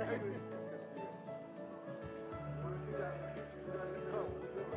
Want to do that? You let us know. We'll do it.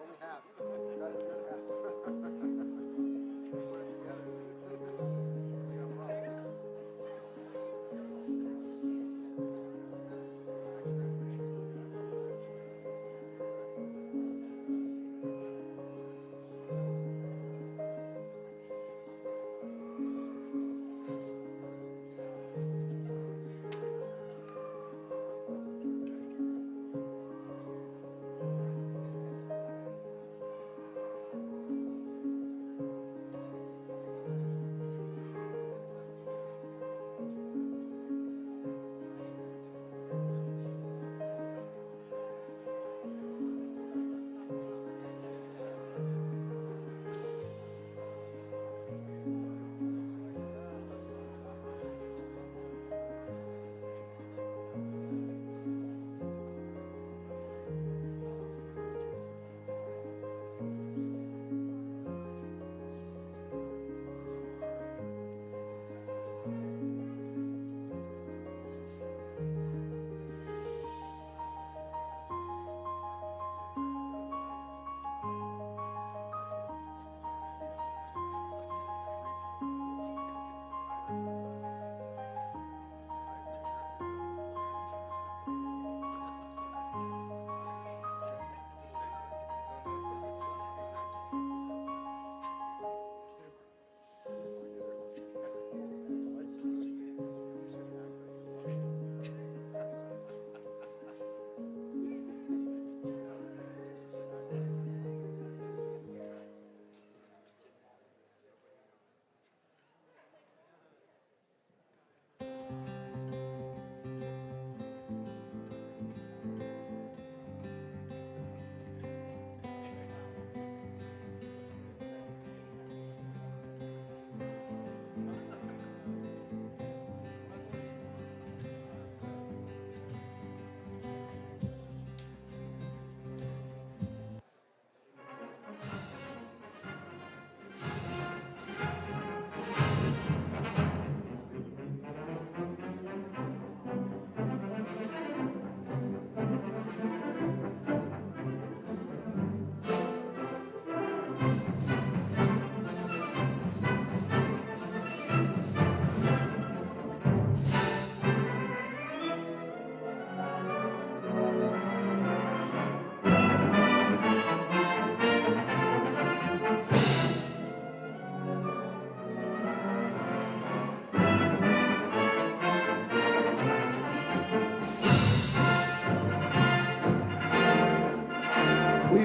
Only half. That's a good half. Put it together. We got problems.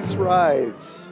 Please rise.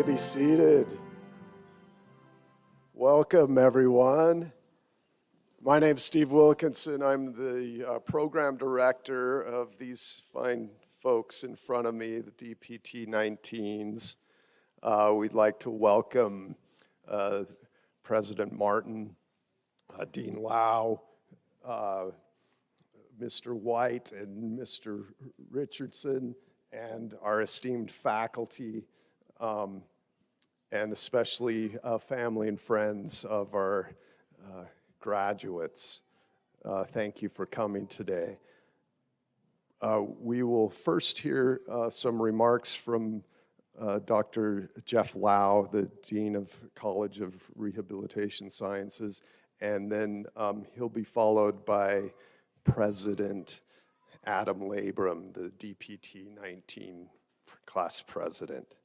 Be seated. Welcome, everyone. My name's Steve Wilkinson. I'm the program director of these fine folks in front of me, the DPT 19s. We'd like to welcome President Martin, Dean Lau, Mr. White, and Mr. Richardson, and our esteemed faculty, and especially family and friends of our graduates. Thank you for coming today. We will first hear some remarks from Dr. Jeff Lau, the Dean of College of Rehabilitation Sciences, and then he'll be followed by President Adam Labram, the DPT 19 class president.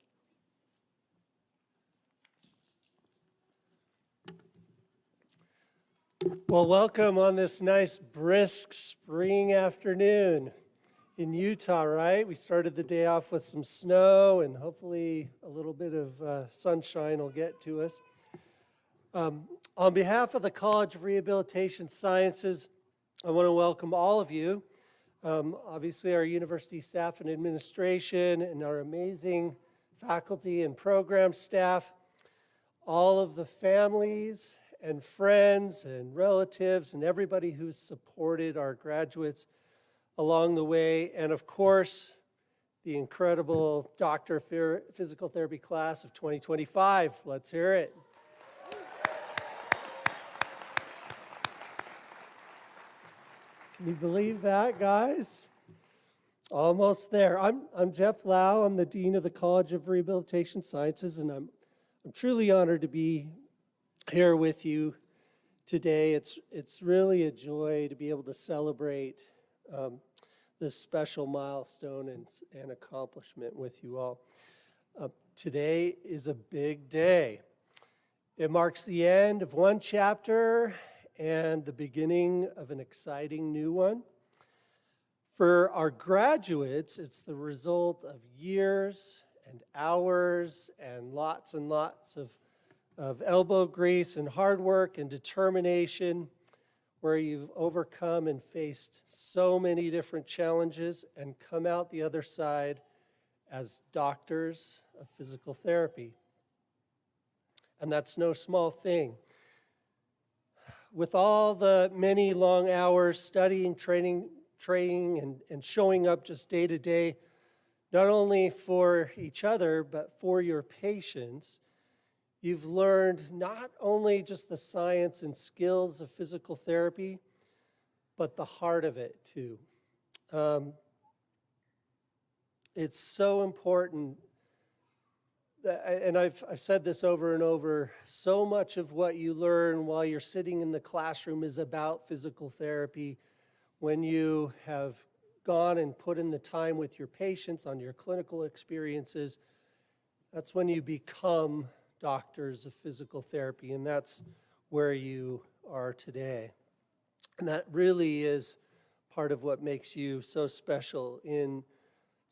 Well, welcome on this nice, brisk spring afternoon in Utah, right? We started the day off with some snow, and hopefully a little bit of sunshine will get to us. On behalf of the College of Rehabilitation Sciences, I want to welcome all of you, obviously our university staff and administration, and our amazing faculty and program staff, all of the families and friends and relatives and everybody who's supported our graduates along the way, and of course, the incredible Doctor of Physical Therapy class of 2025. Let's hear it. Can you believe that, guys? Almost there. I'm Jeff Lau. I'm the Dean of the College of Rehabilitation Sciences, and I'm truly honored to be here with you today. It's really a joy to be able to celebrate this special milestone and accomplishment with you all. Today is a big day. It marks the end of one chapter and the beginning of an exciting new one. For our graduates, it's the result of years and hours and lots of elbow grease and hard work and determination, where you've overcome and faced so many different challenges and come out the other side as doctors of physical therapy. And that's no small thing. With all the many long hours studying, training training and showing up just day to day, not only for each other, but for your patients. You've learned not only just the science and skills of physical therapy, but the heart of it too. It's so important, and I've said this over and over, so much of what you learn while you're sitting in the classroom is about physical therapy. When you have gone and put in the time with your patients on your clinical experiences, that's when you become doctors of physical therapy, and that's where you are today. And that really is part of what makes you so special in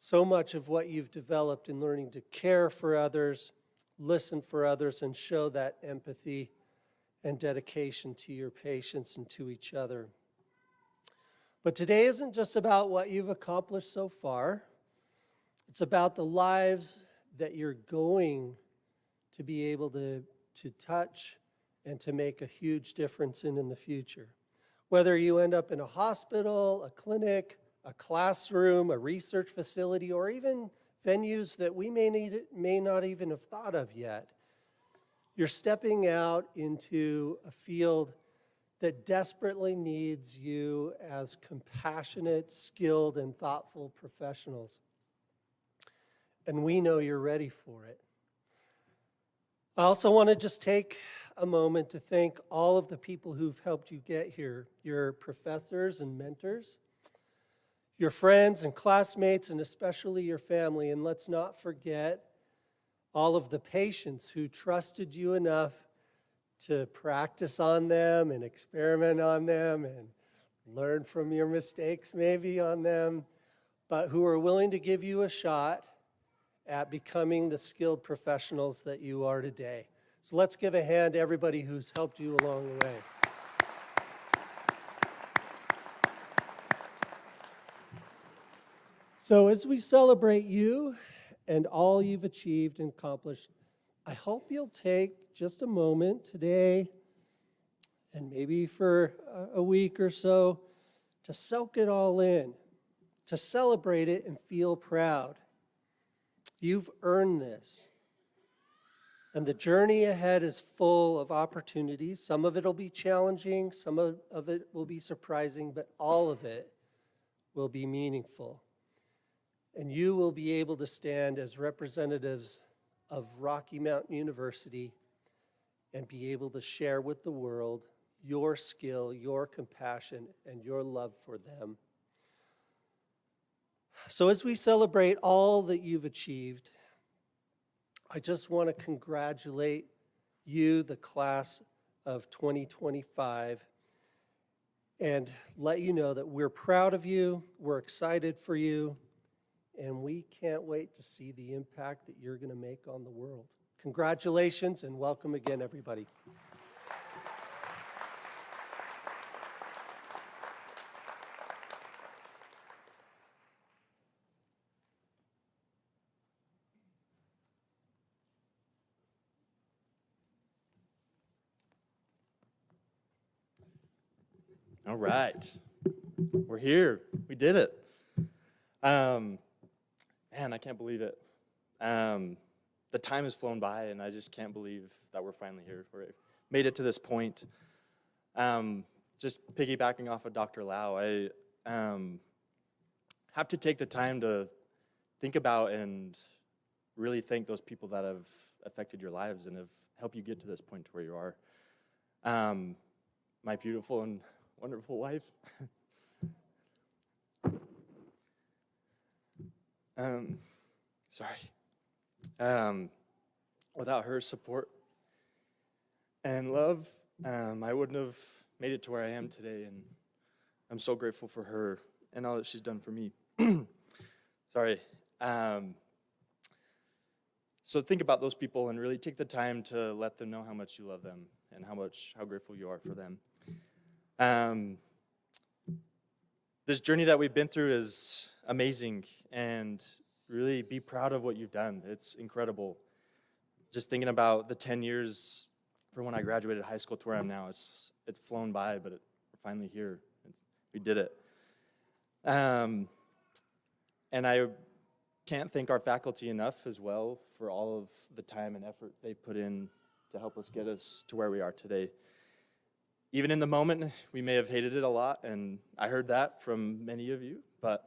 so much of what you've developed in learning to care for others, listen for others, and show that empathy and dedication to your patients and to each other. But today isn't just about what you've accomplished so far. It's about the lives that you're going to be able to touch and to make a huge difference in the future. Whether you end up in a hospital, a clinic, a classroom, a research facility, or even venues that we may not even have thought of yet, you're stepping out into a field that desperately needs you as compassionate, skilled, and thoughtful professionals. And we know you're ready for it. I also want to just take a moment to thank all of the people who've helped you get here, your professors and mentors, your friends and classmates, and especially your family. And let's not forget all of the patients who trusted you enough to practice on them and experiment on them and learn from your mistakes maybe on them, but who are willing to give you a shot at becoming the skilled professionals that you are today. So let's give a hand to everybody who's helped you along the way. So as we celebrate you and all you've achieved and accomplished, I hope you'll take just a moment today and maybe for a week or so to soak it all in, to celebrate it and feel proud. You've earned this. And the journey ahead is full of opportunities. Some of it will be challenging, some of it will be surprising, but all of it will be meaningful. And you will be able to stand as representatives of Rocky Mountain University and be able to share with the world your skill, your compassion, and your love for them. So as we celebrate all that you've achieved, I just want to congratulate you, the class of 2025, and let you know that we're proud of you, we're excited for you, and we can't wait to see the impact that you're going to make on the world. Congratulations and welcome again, everybody. All right, we're here. We did it. Man, I can't believe it. The time has flown by, and I just can't believe that we're finally here. We made it to this point. Just piggybacking off of Dr. Lau, I have to take the time to think about and really thank those people that have affected your lives and have helped you get to this point to where you are. My beautiful and wonderful wife. Without her support and love, I wouldn't have made it to where I am today, and I'm so grateful for her and all that she's done for me. Sorry. So think about those people and really take the time to let them know how much you love them and how grateful you are for them. This journey that we've been through is amazing, and really be proud of what you've done. It's incredible. Just thinking about the 10 years from when I graduated high school to where I'm now, it's flown by, but we're finally here. We did it. And I can't thank our faculty enough as well for all of the time and effort they've put in to help us get us to where we are today. Even in the moment, we may have hated it a lot, and I heard that from many of you, but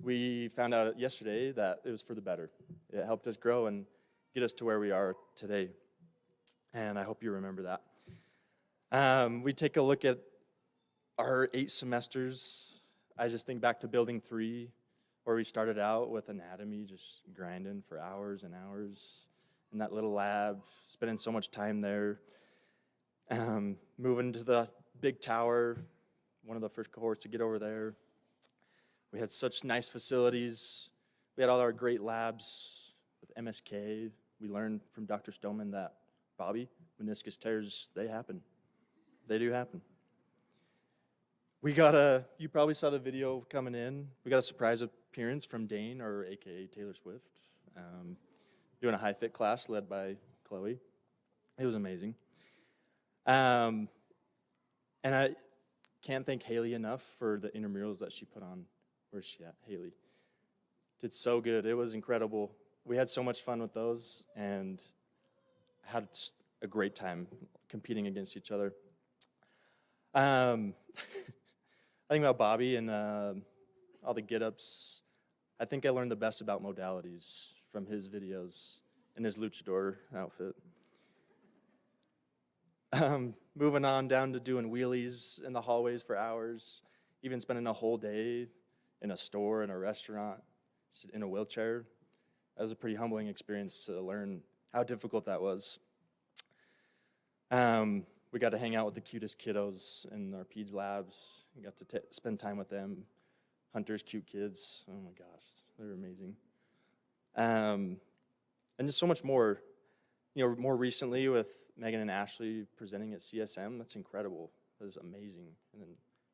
we found out yesterday that it was for the better. It helped us grow and get us to where we are today, and I hope you remember that. We take a look at our 8 semesters. I just think back to Building 3, where we started out with anatomy, just grinding for hours and hours in that little lab, spending so much time there. Moving to the big tower, one of the first cohorts to get over there. We had such nice facilities. We had all our great labs with MSK. We learned from Dr. Stoneman that, Bobby, meniscus tears, they happen. They do happen. You probably saw the video coming in. We got a surprise appearance from Dane, or AKA Taylor Swift, doing a high fit class led by Chloe. It was amazing. And I can't thank Haley enough for the intramurals that she put on. Where's she at? Haley. Did so good. It was incredible. We had so much fun with those and had a great time competing against each other. I think about Bobby and all the get-ups. I think I learned the best about modalities from his videos and his luchador outfit. Moving on down to doing wheelies in the hallways for hours, even spending a whole day in a store, in a restaurant, in a wheelchair. That was a pretty humbling experience to learn how difficult that was. We got to hang out with the cutest kiddos in our peds labs. We got to spend time with them. Hunter's cute kids. Oh my gosh, they're amazing. And just so much more. You know, more recently with Megan and Ashley presenting at CSM, that's incredible. That is amazing. And then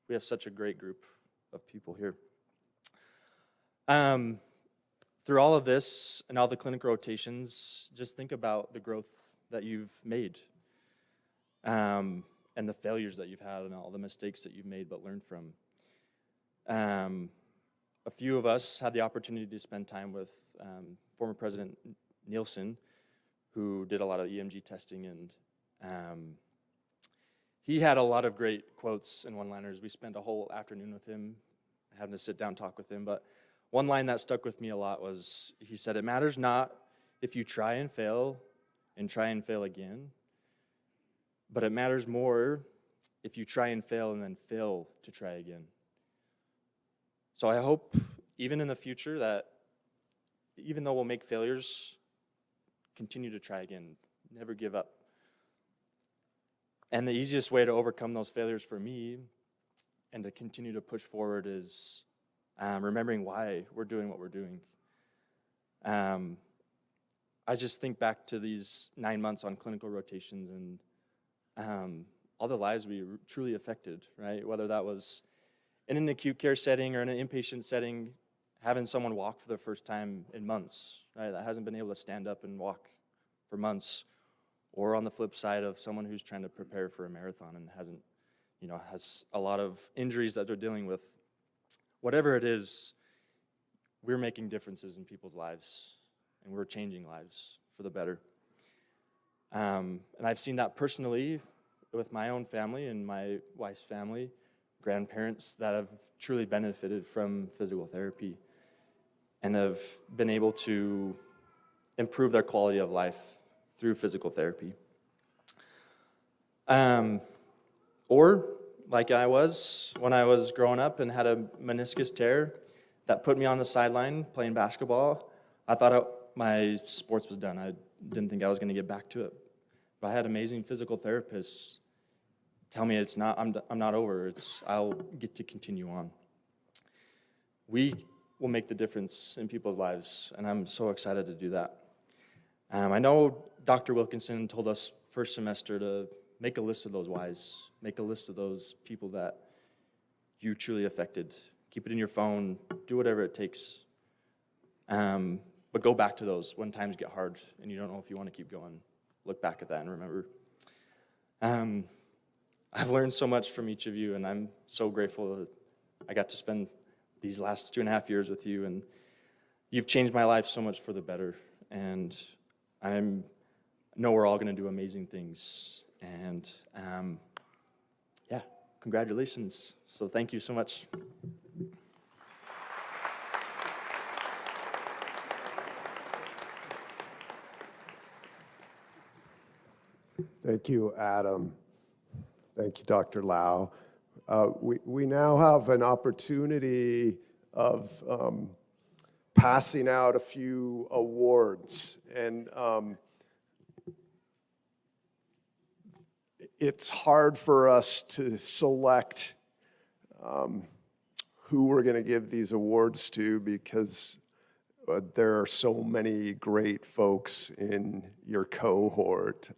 we have such a great group of people here. Through all of this and all the clinic rotations, just think about the growth that you've made, and the failures that you've had and all the mistakes that you've made but learned from. A few of us had the opportunity to spend time with former President Nielsen, who did a lot of EMG testing, and he had a lot of great quotes and one-liners. We spent a whole afternoon with him, having to sit down and talk with him, but one line that stuck with me a lot was, he said, "It matters not if you try and fail again, but it matters more if you try and fail and then fail to try again." So I hope, even in the future, that even though we'll make failures, continue to try again. Never give up. And the easiest way to overcome those failures for me and to continue to push forward is remembering why we're doing what we're doing. I just think back to these 9 months on clinical rotations and all the lives we truly affected, right? Whether that was in an acute care setting or in an inpatient setting, having someone walk for the first time in months, right? That hasn't been able to stand up and walk for months. Or on the flip side of someone who's trying to prepare for a marathon and has a lot of injuries that they're dealing with. Whatever it is, we're making differences in people's lives, and we're changing lives for the better. And I've seen that personally with my own family and my wife's family, grandparents that have truly benefited from physical therapy and have been able to improve their quality of life through physical therapy. Or, like I was when I was growing up and had a meniscus tear that put me on the sideline playing basketball. I thought my sports was done. I didn't think I was going to get back to it. But I had amazing physical therapists tell me it's not. I'm not over. I'll get to continue on. We will make the difference in people's lives, and I'm so excited to do that. I know Dr. Wilkinson told us first semester to make a list of those whys. Make a list of those people that you truly affected. Keep it in your phone. Do whatever it takes. But go back to those when times get hard and you don't know if you want to keep going. Look back at that and remember. I've learned so much from each of you, and I'm so grateful that I got to spend these last 2.5 years with you, and you've changed my life so much for the better. And I know we're all going to do amazing things. And yeah, congratulations. So thank you so much. Thank you, Adam. Thank you, Dr. Lau. We now have an opportunity of passing out a few awards. And it's hard for us to select who we're going to give these awards to because there are so many great folks in your cohort.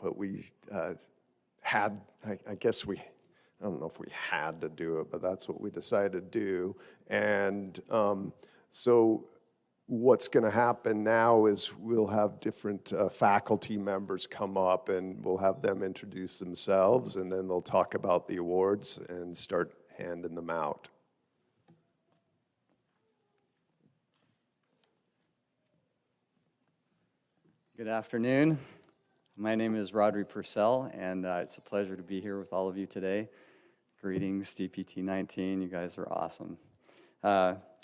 But we had, I guess I don't know if we had to do it, but that's what we decided to do. And so what's going to happen now is we'll have different faculty members come up and we'll have them introduce themselves, and then they'll talk about the awards and start handing them out. Good afternoon. My name is Rodri Purcell, and it's a pleasure to be here with all of you today. Greetings, DPT 19. You guys are awesome.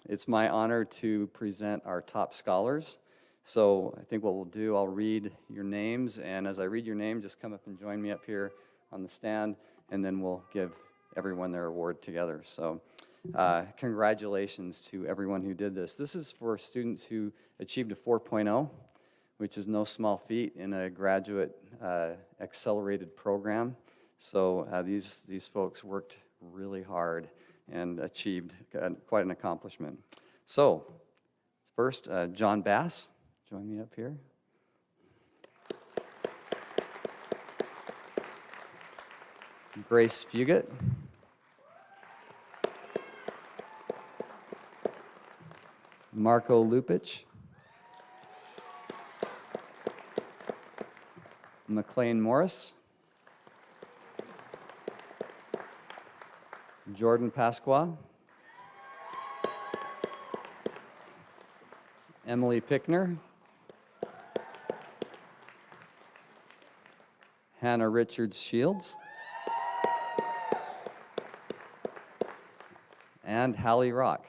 It's my honor to present our top scholars. So I think what we'll do, I'll read your names, and as I read your name, just come up and join me up here on the stand, and then we'll give everyone their award together. So congratulations to everyone who did this. This is for students who achieved a 4.0. Which is no small feat in a graduate accelerated program. So these folks worked really hard and achieved quite an accomplishment. So first, John Bass, join me up here. Grace Fugit. Marco Lupich. McLean Morris, Jordan Pasqua, Emily Pickner, Hannah Richards Shields, and Hallie Rock.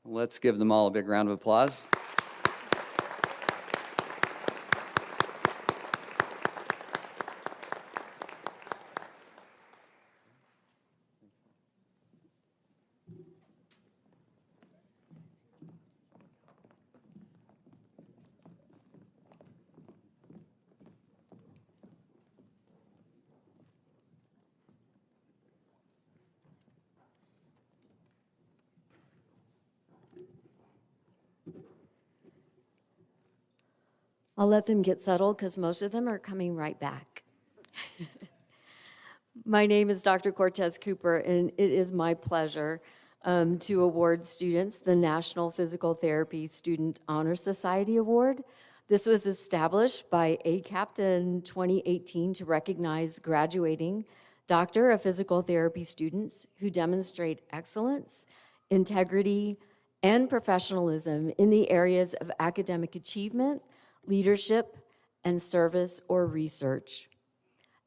Let's give them all a big round of applause. I'll let them get settled because most of them are coming right back. My name is Dr. Cortez Cooper, and it is my pleasure to award students the National Physical Therapy Student Honor Society Award. This was established by ACAPT in 2018 to recognize graduating Doctor of Physical Therapy students who demonstrate excellence, integrity, and professionalism in the areas of academic achievement, leadership, and service or research.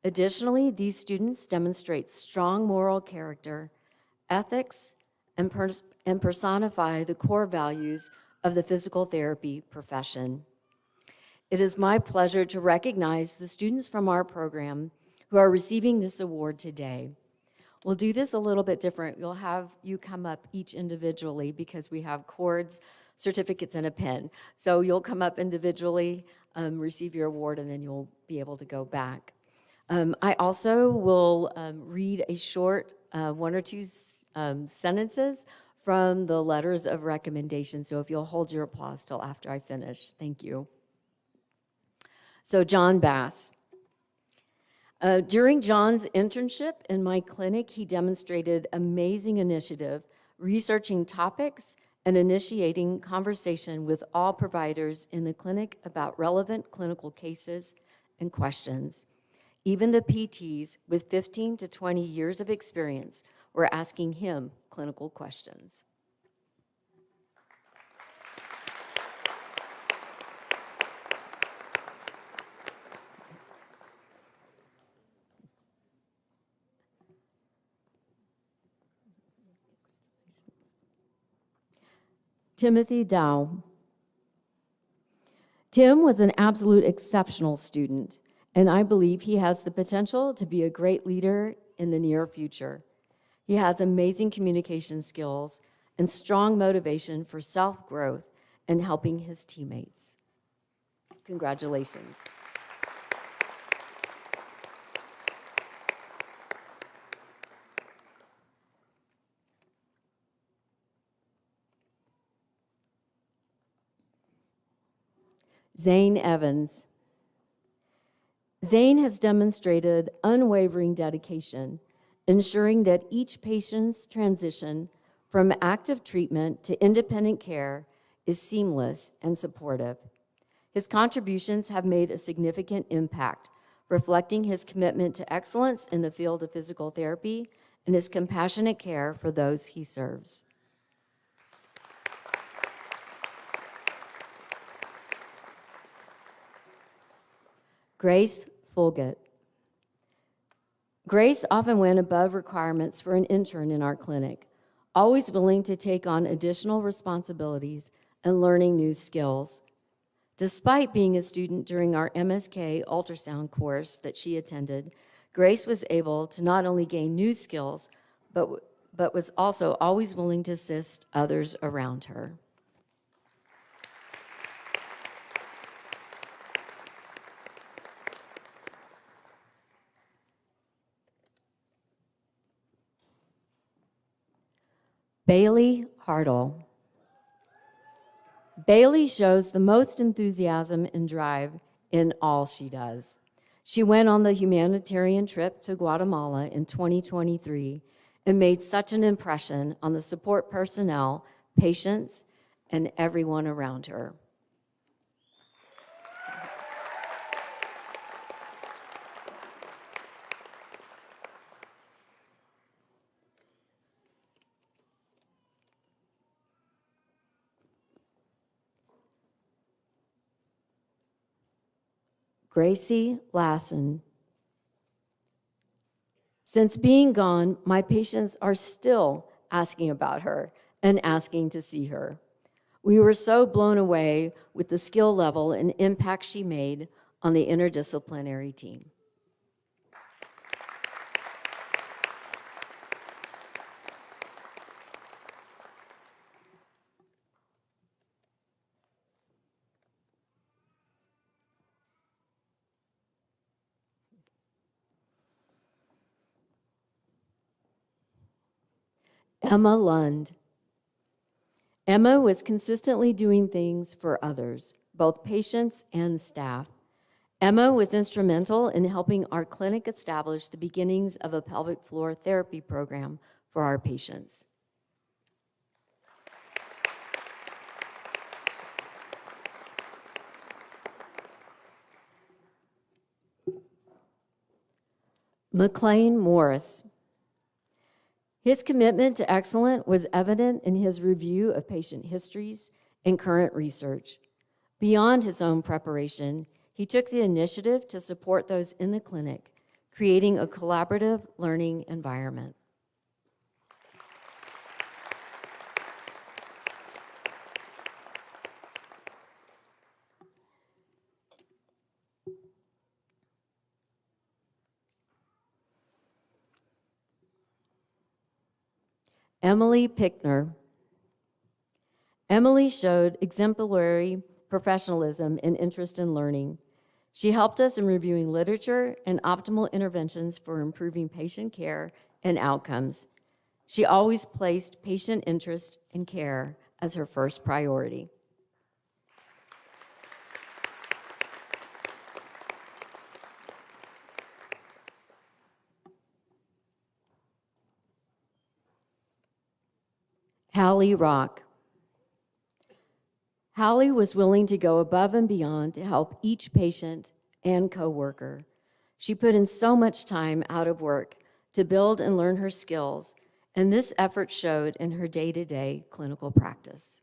Additionally, these students demonstrate strong moral character, ethics, and personify the core values of the physical therapy profession. It is my pleasure to recognize the students from our program who are receiving this award today. We'll do this a little bit different. We'll have you come up each individually because we have cords, certificates, and a pen. So you'll come up individually, receive your award, and then you'll be able to go back. I also will read a short one or two sentences from the letters of recommendation. So if you'll hold your applause till after I finish. Thank you. So John Bass. During John's internship in my clinic, he demonstrated amazing initiative, researching topics and initiating conversation with all providers in the clinic about relevant clinical cases and questions. Even the PTs with 15 to 20 years of experience were asking him clinical questions. Timothy Dow. Tim was an absolute exceptional student, and I believe he has the potential to be a great leader in the near future. He has amazing communication skills and strong motivation for self-growth and helping his teammates. Congratulations. Zane Evans. Zane has demonstrated unwavering dedication, ensuring that each patient's transition from active treatment to independent care is seamless and supportive. His contributions have made a significant impact, reflecting his commitment to excellence in the field of physical therapy and his compassionate care for those he serves. Grace Fulgett. Grace often went above requirements for an intern in our clinic, always willing to take on additional responsibilities and learning new skills. Despite being a student during our MSK ultrasound course that she attended, Grace was able to not only gain new skills, but was also always willing to assist others around her. Bailey Hartle. Bailey shows the most enthusiasm and drive in all she does. She went on the humanitarian trip to Guatemala in 2023 and made such an impression on the support personnel, patients, and everyone around her. Gracie Lassen. Since being gone, my patients are still asking about her and asking to see her. We were so blown away with the skill level and impact she made on the interdisciplinary team. Emma Lund. Emma was consistently doing things for others, both patients and staff. Emma was instrumental in helping our clinic establish the beginnings of a pelvic floor therapy program for our patients. McLean Morris. His commitment to excellence was evident in his review of patient histories and current research. Beyond his own preparation, he took the initiative to support those in the clinic, creating a collaborative learning environment. Emily Pickner. Emily showed exemplary professionalism and interest in learning. She helped us in reviewing literature and optimal interventions for improving patient care and outcomes. She always placed patient interest and care as her first priority. Hallie Rock. Hallie was willing to go above and beyond to help each patient and coworker. She put in so much time out of work to build and learn her skills, and this effort showed in her day-to-day clinical practice.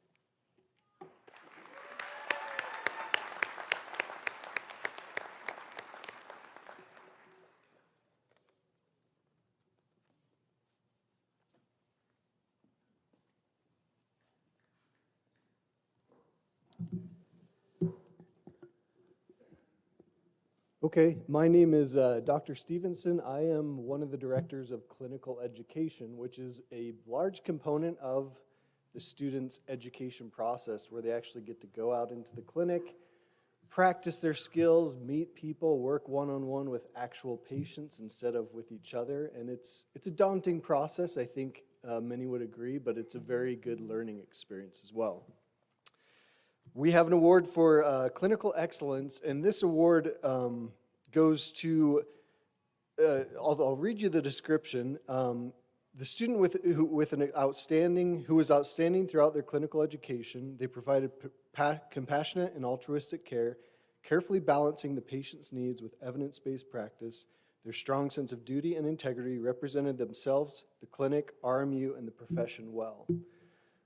Okay, my name is Dr. Stevenson. I am one of the directors of clinical education, which is a large component of the students' education process where they actually get to go out into the clinic, practice their skills, meet people, work one-on-one with actual patients instead of with each other. And it's a daunting process, I think many would agree, but it's a very good learning experience as well. We have an award for clinical excellence, and this award goes to, I'll read you the description. The student who was outstanding throughout their clinical education. They provided compassionate and altruistic care, carefully balancing the patient's needs with evidence-based practice. Their strong sense of duty and integrity represented themselves, the clinic, RMU, and the profession well.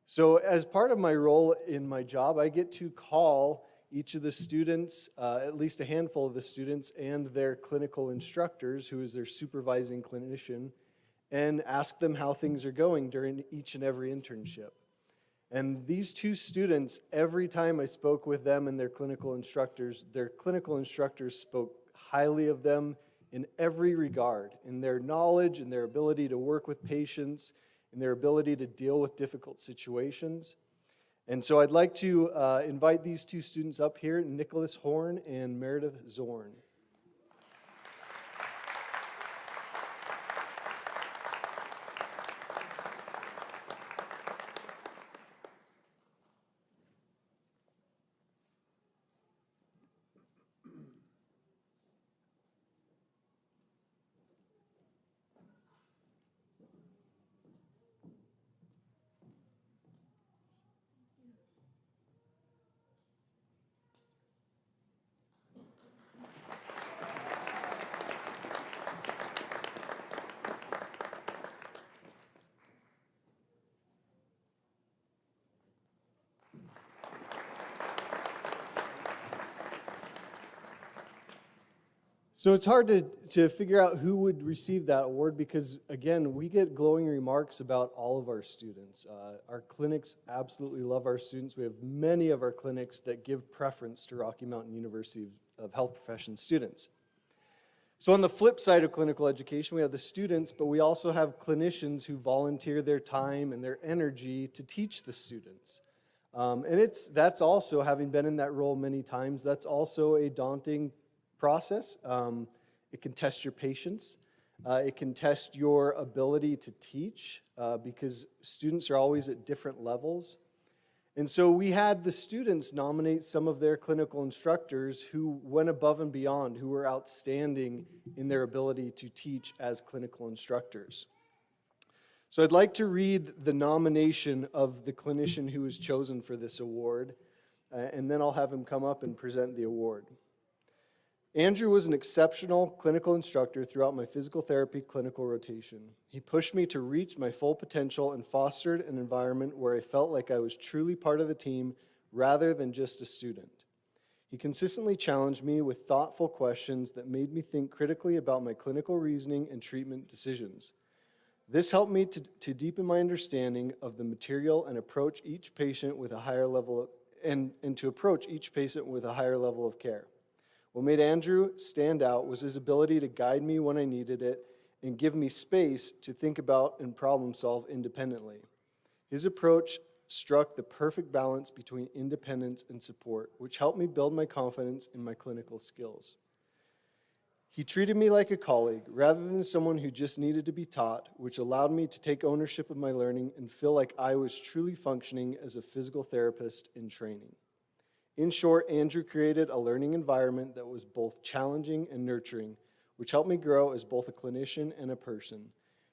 So as part of my role in my job, I get to call each of the students, at least a handful of the students, and their clinical instructors, who is their supervising clinician, and ask them how things are going during each and every internship. And these two students, every time I spoke with them and their clinical instructors spoke highly of them in every regard, in their knowledge, in their ability to work with patients, and their ability to deal with difficult situations. And so I'd like to invite these two students up here, Nicholas Horn and Meredith Zorn. So it's hard to figure out who would receive that award because, again, we get glowing remarks about all of our students. Our clinics absolutely love our students. We have many of our clinics that give preference to Rocky Mountain University of Health Professions students. So on the flip side of clinical education, we have the students, but we also have clinicians who volunteer their time and their energy to teach the students. And that's also, having been in that role many times, that's also a daunting process. It can test your patience. It can test your ability to teach because students are always at different levels. And so we had the students nominate some of their clinical instructors who went above and beyond, who were outstanding in their ability to teach as clinical instructors. So I'd like to read the nomination of the clinician who was chosen for this award, and then I'll have him come up and present the award. Andrew was an exceptional clinical instructor throughout my physical therapy clinical rotation. He pushed me to reach my full potential and fostered an environment where I felt like I was truly part of the team rather than just a student. He consistently challenged me with thoughtful questions that made me think critically about my clinical reasoning and treatment decisions. This helped me to deepen my understanding of the material and approach each patient with a higher level to approach each patient with a higher level of care. What made Andrew stand out was his ability to guide me when I needed it and give me space to think about and problem solve independently. His approach struck the perfect balance between independence and support, which helped me build my confidence in my clinical skills. He treated me like a colleague rather than someone who just needed to be taught, which allowed me to take ownership of my learning and feel like I was truly functioning as a physical therapist in training. In short, Andrew created a learning environment that was both challenging and nurturing, which helped me grow as both a clinician and a person.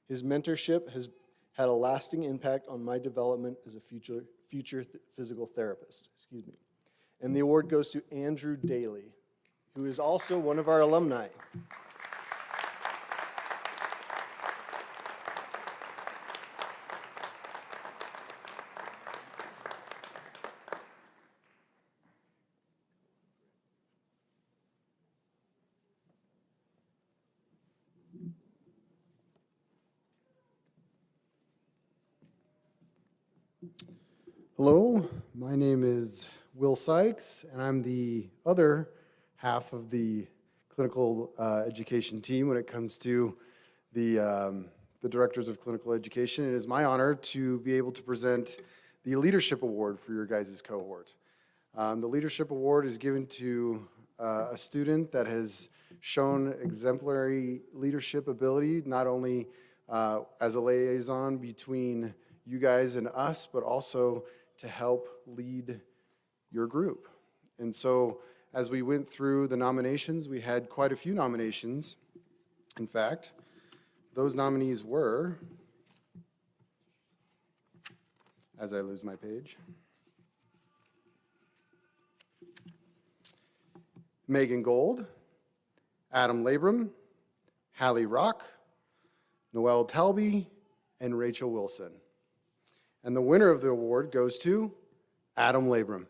His mentorship has had a lasting impact on my development as a future physical therapist. And the award goes to Andrew Daly, who is also one of our alumni. Hello, my name is Will Sykes, and I'm the other half of the clinical education team when it comes to the directors of clinical education. It is my honor to be able to present the Leadership Award for your guys' cohort. The Leadership Award is given to a student that has shown exemplary leadership ability, not only as a liaison between you guys and us, but also to help lead your group. And so as we went through the nominations, we had quite a few nominations. In fact, those nominees were, as I lose my page, Megan Gold, Adam Labram, Hallie Rock, Noelle Talby, and Rachel Wilson. And the winner of the award goes to Adam Labram.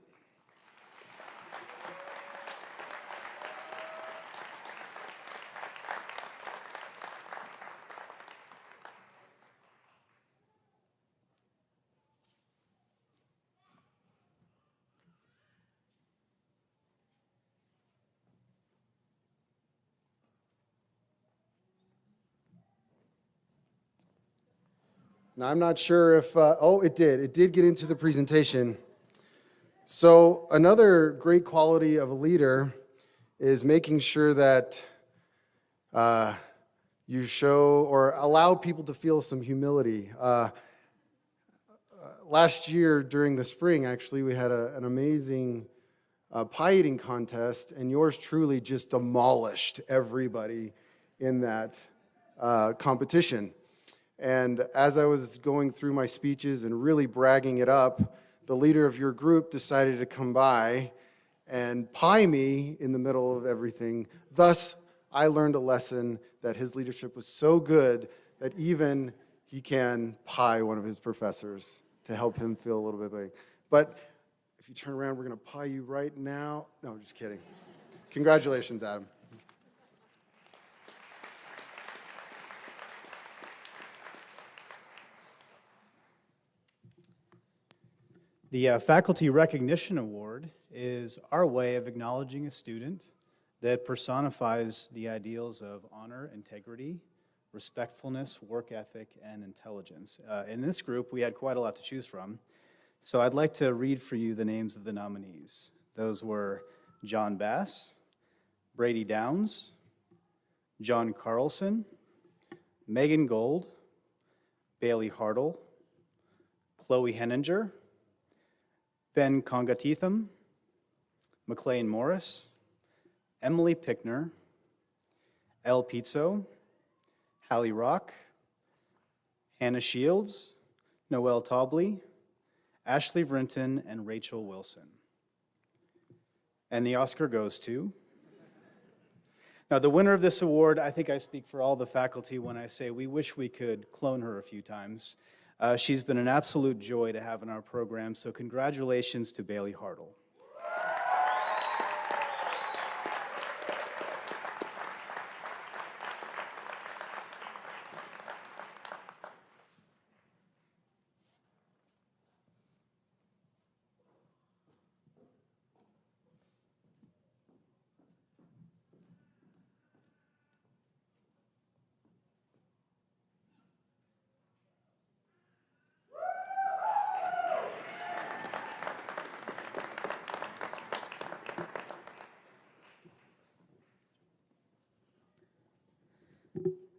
Now, I'm not sure if, it did get into the presentation. So another great quality of a leader is making sure that you show or allow people to feel some humility. Last year during the spring, actually, we had an amazing pie eating contest, and yours truly just demolished everybody in that competition. And as I was going through my speeches and really bragging it up, the leader of your group decided to come by and pie me in the middle of everything. Thus, I learned a lesson that his leadership was so good that even he can pie one of his professors to help him feel a little bit big. But if you turn around, we're going to pie you right now. No, just kidding. Congratulations, Adam. The Faculty Recognition Award is our way of acknowledging a student that personifies the ideals of honor, integrity, respectfulness, work ethic, and intelligence. In this group, we had quite a lot to choose from. So I'd like to read for you the names of the nominees. Those were John Bass, Brady Downs, John Carlson, Megan Gold, Bailey Hartle, Chloe Henninger, Ben Congatitham, McLean Morris, Emily Pickner, El Pizzo, Hallie Rock, Hannah Shields, Noelle Tobley, Ashley Vrinton, and Rachel Wilson. And the Oscar goes to... Now, the winner of this award, I think I speak for all the faculty when I say we wish we could clone her a few times. She's been an absolute joy to have in our program, so congratulations to Bailey Hartle.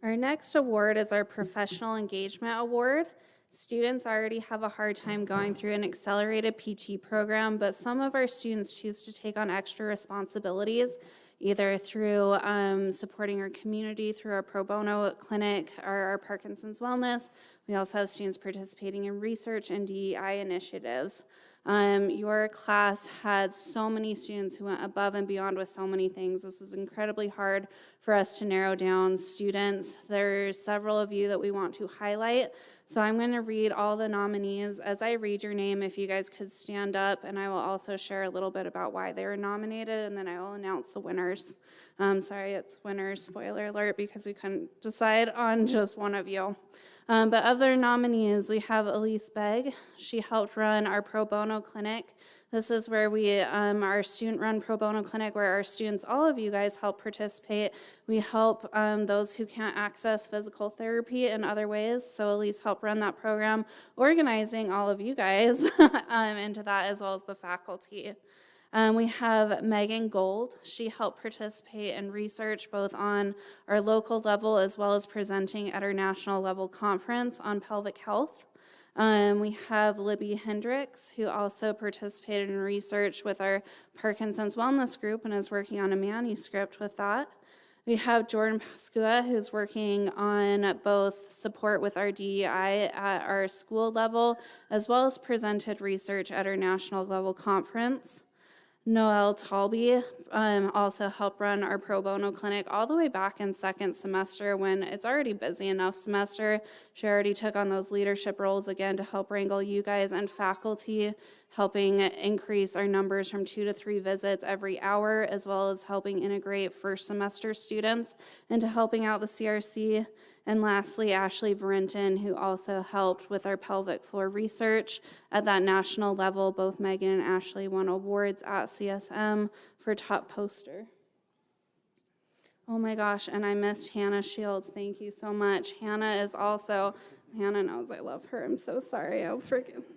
Our next award is our Professional Engagement Award. Students already have a hard time going through an accelerated PT program, but some of our students choose to take on extra responsibilities, either through supporting our community through our pro bono clinic or our Parkinson's Wellness. We also have students participating in research and DEI initiatives. Your class had so many students who went above and beyond with so many things. This is incredibly hard for us to narrow down students. There's several of you that we want to highlight. So I'm going to read all the nominees. As I read your name, if you guys could stand up, and I will also share a little bit about why they were nominated, and then I will announce the winners. Sorry, it's winners, spoiler alert, because we couldn't decide on just one of you. But other nominees, we have Elise Begg. She helped run our pro bono clinic. This is where we, our student-run pro bono clinic, where our students, all of you guys, help participate. We help those who can't access physical therapy in other ways. So Elise helped run that program, organizing all of you guys into that, as well as the faculty. We have Megan Gold. She helped participate in research both on our local level as well as presenting at our national level conference on pelvic health. We have Libby Hendricks, who also participated in research with our Parkinson's Wellness Group and is working on a manuscript with that. We have Jordan Pascua, who's working on both support with our DEI at our school level, as well as presented research at our national level conference. Noelle Talby also helped run our pro bono clinic all the way back in second semester when it's already busy enough semester. She already took on those leadership roles again to help wrangle you guys and faculty, helping increase our numbers from 2 to 3 visits every hour, as well as helping integrate first semester students into helping out the CRC. And lastly, Ashley Varenton, who also helped with our pelvic floor research at that national level. Both Megan and Ashley won awards at CSM for top poster. Oh my gosh, and I missed Hannah Shields. Thank you so much. Hannah knows I love her. I'm so sorry.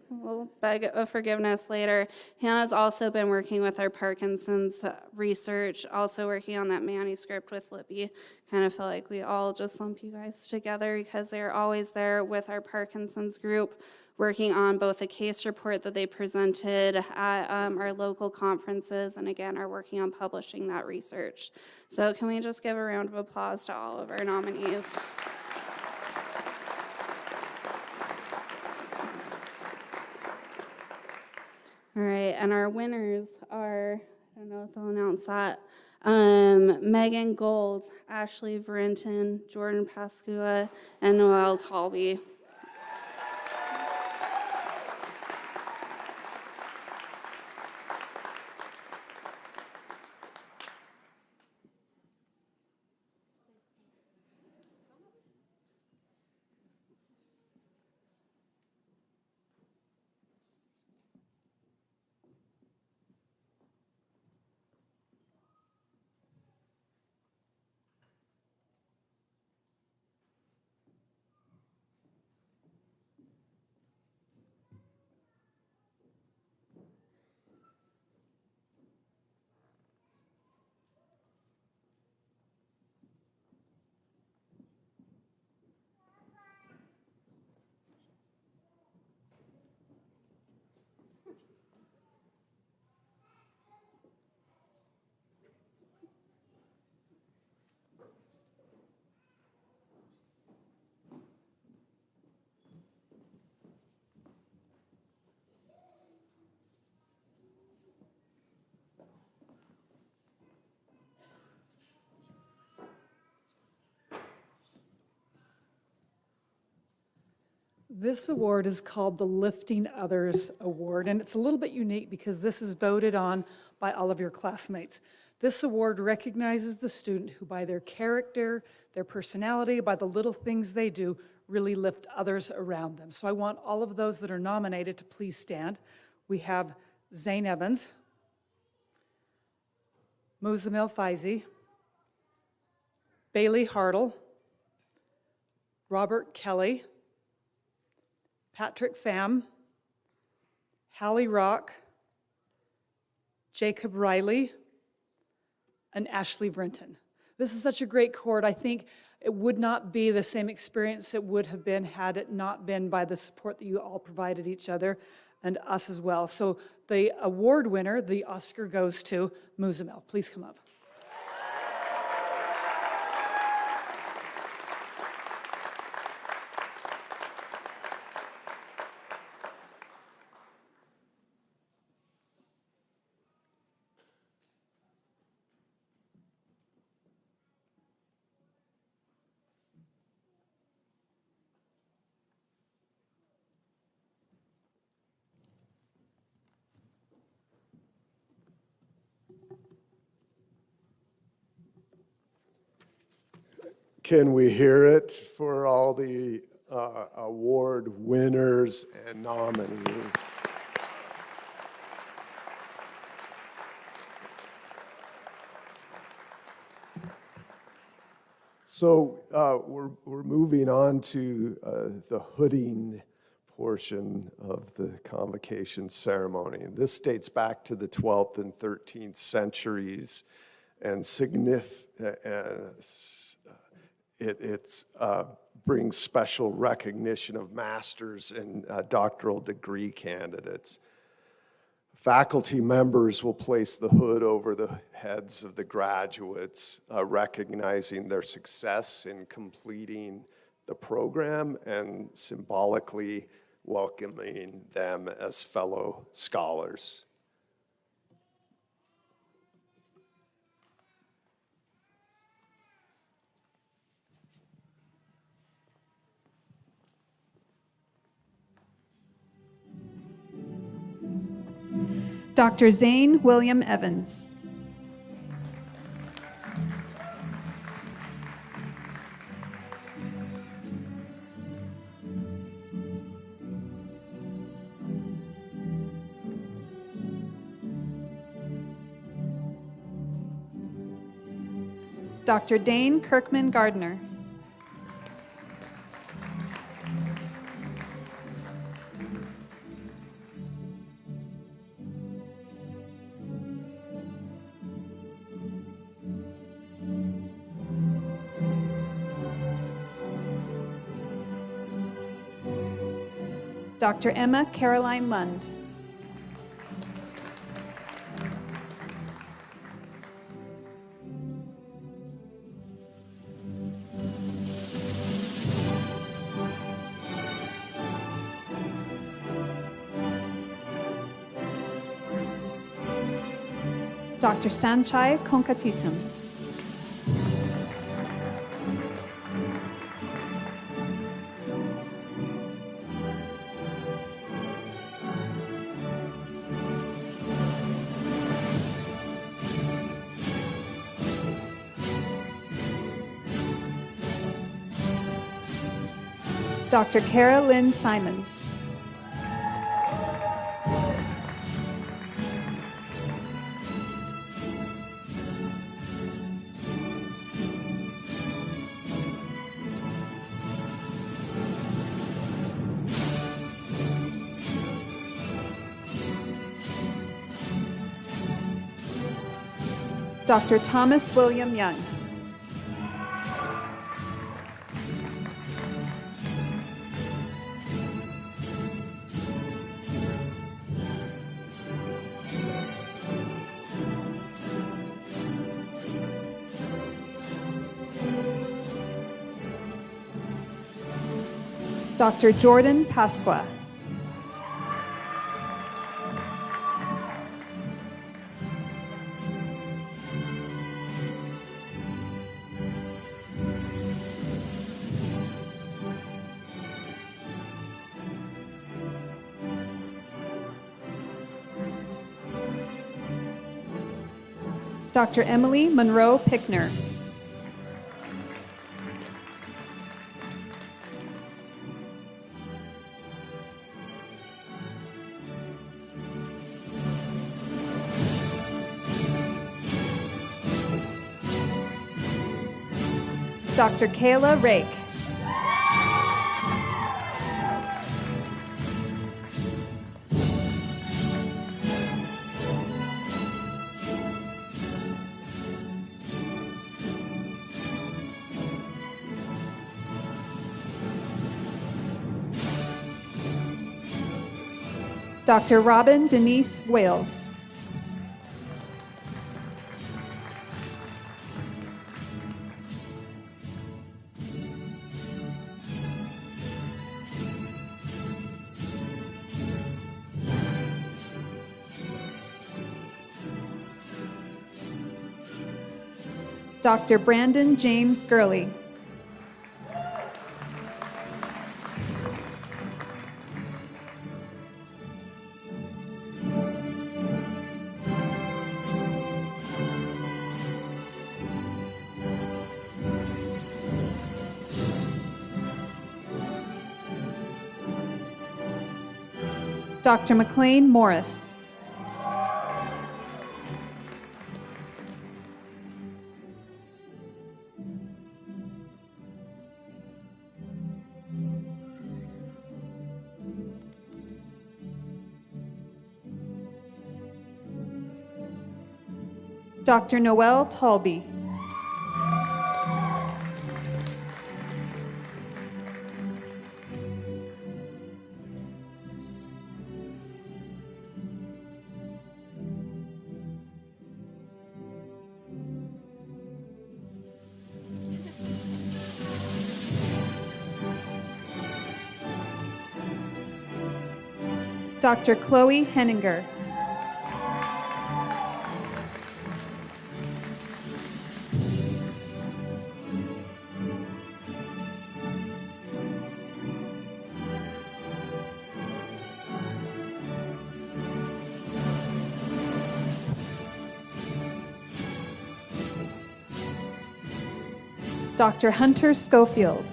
We'll beg forgiveness later. Hannah's also been working with our Parkinson's research, also working on that manuscript with Libby. Kind of feel like we all just lump you guys together because they're always there with our Parkinson's group, working on both a case report that they presented at our local conferences, and again, are working on publishing that research. So can we just give a round of applause to all of our nominees? All right, and our winners are, I don't know if they'll announce that, Megan Gold, Ashley Varenton, Jordan Pascua, and Noelle Talby. This award is called the Lifting Others Award, and it's a little bit unique because this is voted on by all of your classmates. This award recognizes the student who, by their character, their personality, by the little things they do, really lift others around them. So I want all of those that are nominated to please stand. We have Zane Evans, Muzamil Faizi, Bailey Hartle, Robert Kelly, Patrick Pham, Hallie Rock, Jacob Riley, and Ashley Brenton. This is such a great cohort. I think It would not be the same experience it would have been had it not been by the support that you all provided each other and us as well. So the award winner, the Oscar goes to Muzamil. Please come up. Can we hear it for all the award winners and nominees? So we're moving on to the hooding portion of the convocation ceremony. And this dates back to the 12th and 13th centuries, and it brings special recognition of masters and doctoral degree candidates. Faculty members will place the hood over the heads of the graduates, recognizing their success in completing the program and symbolically welcoming them as fellow scholars. Dr. Zane William Evans. Dr. Dane Kirkman Gardner. Dr. Emma Caroline Lund. Dr. Sanchai Konkatitam. Dr. Kara Lynn Simons. Dr. Thomas William Young. Dr. Jordan Pasqua. Dr. Emily Monroe Pickner. Dr. Kayla Rake. Dr. Robin Denise Wales. Dr. Brandon James Gurley. Dr. McLean Morris. Dr. Noel Talby. Dr. Chloe Henninger. Dr. Hunter Schofield.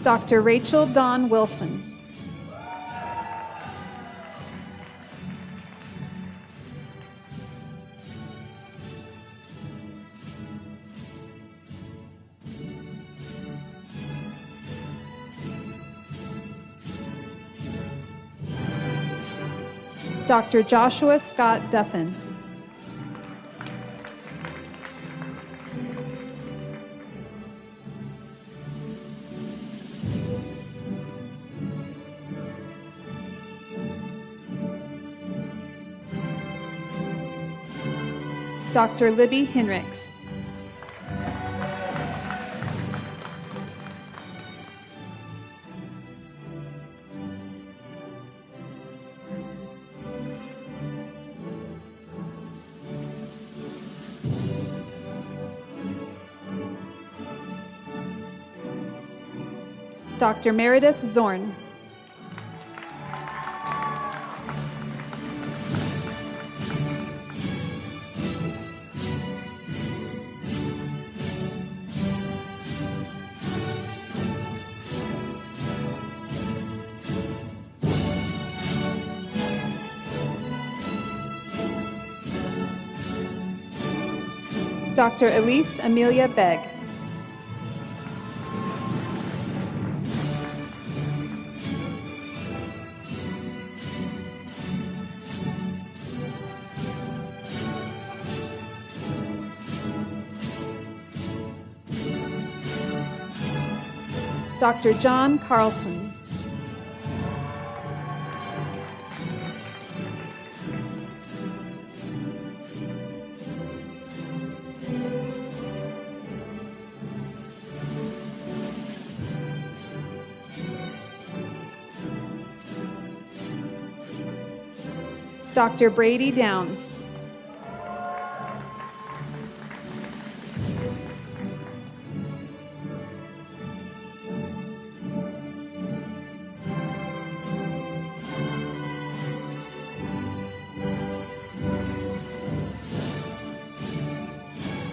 Dr. Rachel Dawn Wilson. Dr. Joshua Scott Duffin. Dr. Libby Hinrichs. Dr. Meredith Zorn. Dr. Elise Amelia Begg. Dr. John Carlson. Dr. Brady Downs.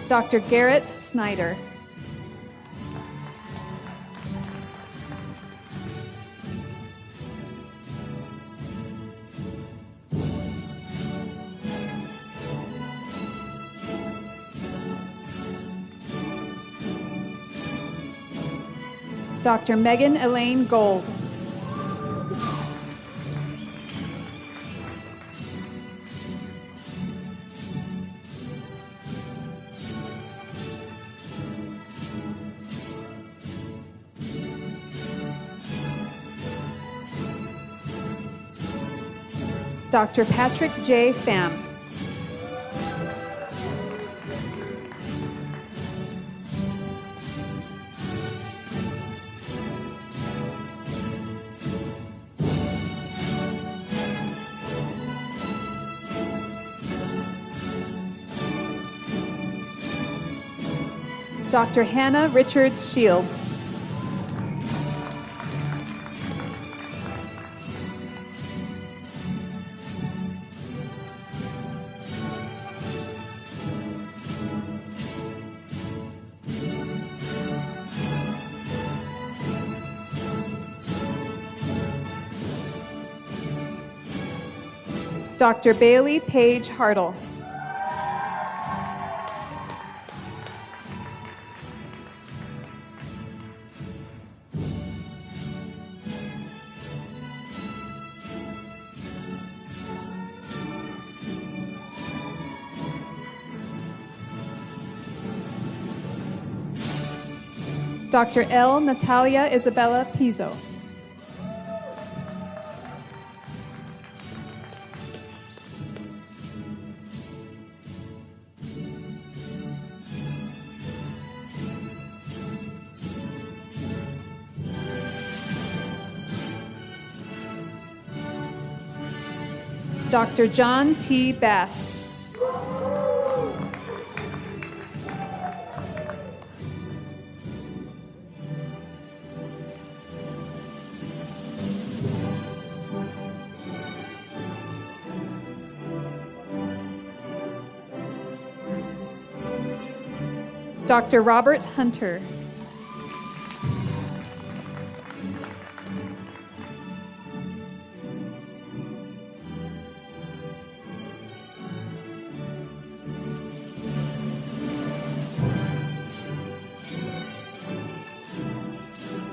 Dr. Garrett Snyder. Dr. Megan Elaine Gold. Dr. Patrick J. Pham. Dr. Hannah Richards Shields. Dr. Bailey Page Hartle. Dr. L. Natalia Isabella Pizzo. Dr. John T. Bass. Dr. Robert Hunter.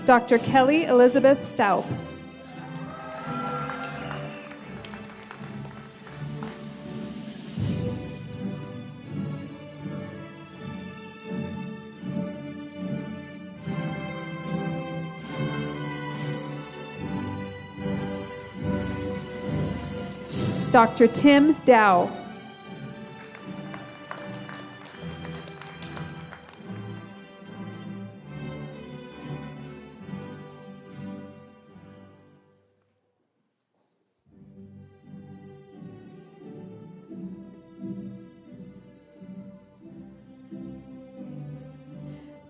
Dr. Kelly Elizabeth Staub. Dr. Tim Dow.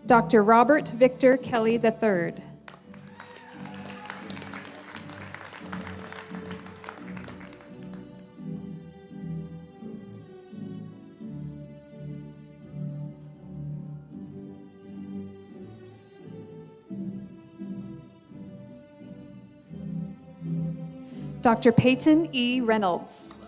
Dr. Robert Victor Kelly III. Dr. Peyton E. Reynolds.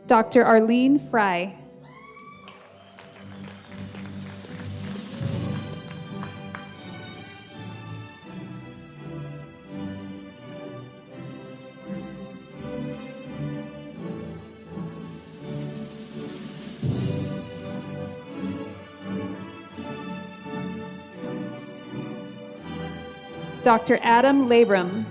Dr. Arlene Fry. Dr. Adam Labram.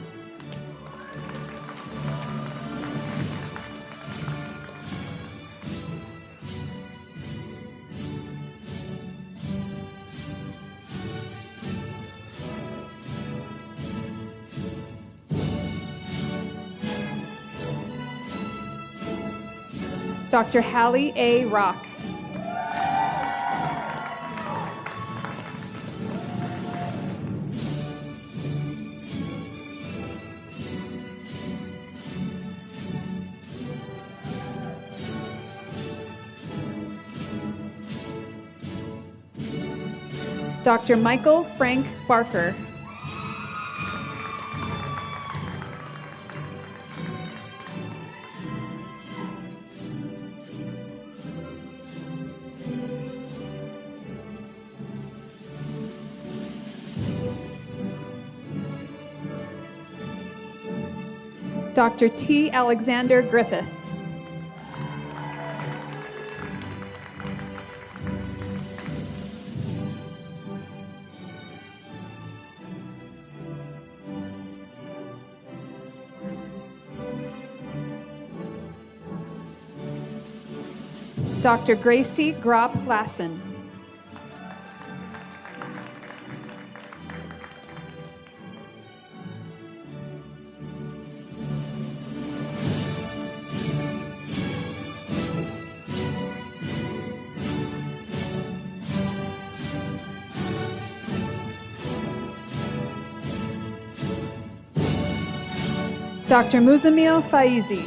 Dr. Hallie A. Rock. Dr. Michael Frank Barker. Dr. T. Alexander Griffith. Dr. Gracie Gropp Lassen. Dr. Muzamil Faizi.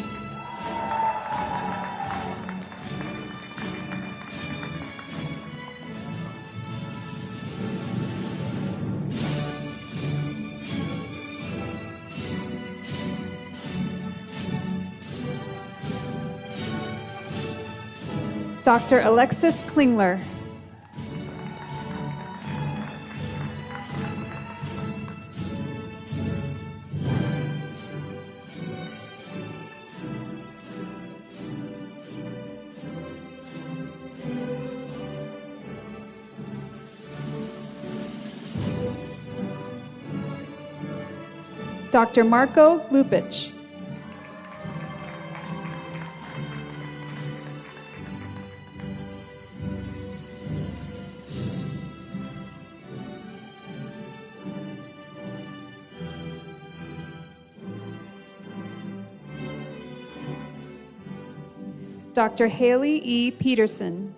Dr. Alexis Klingler. Dr. Marko Lupic. Dr. Haley E. Peterson.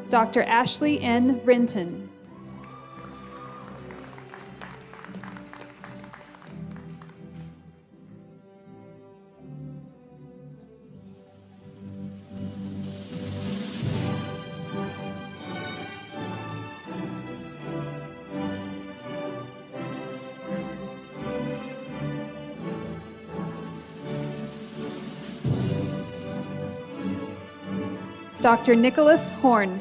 Dr. Ashley N. Brinton. Dr. Nicholas Horn.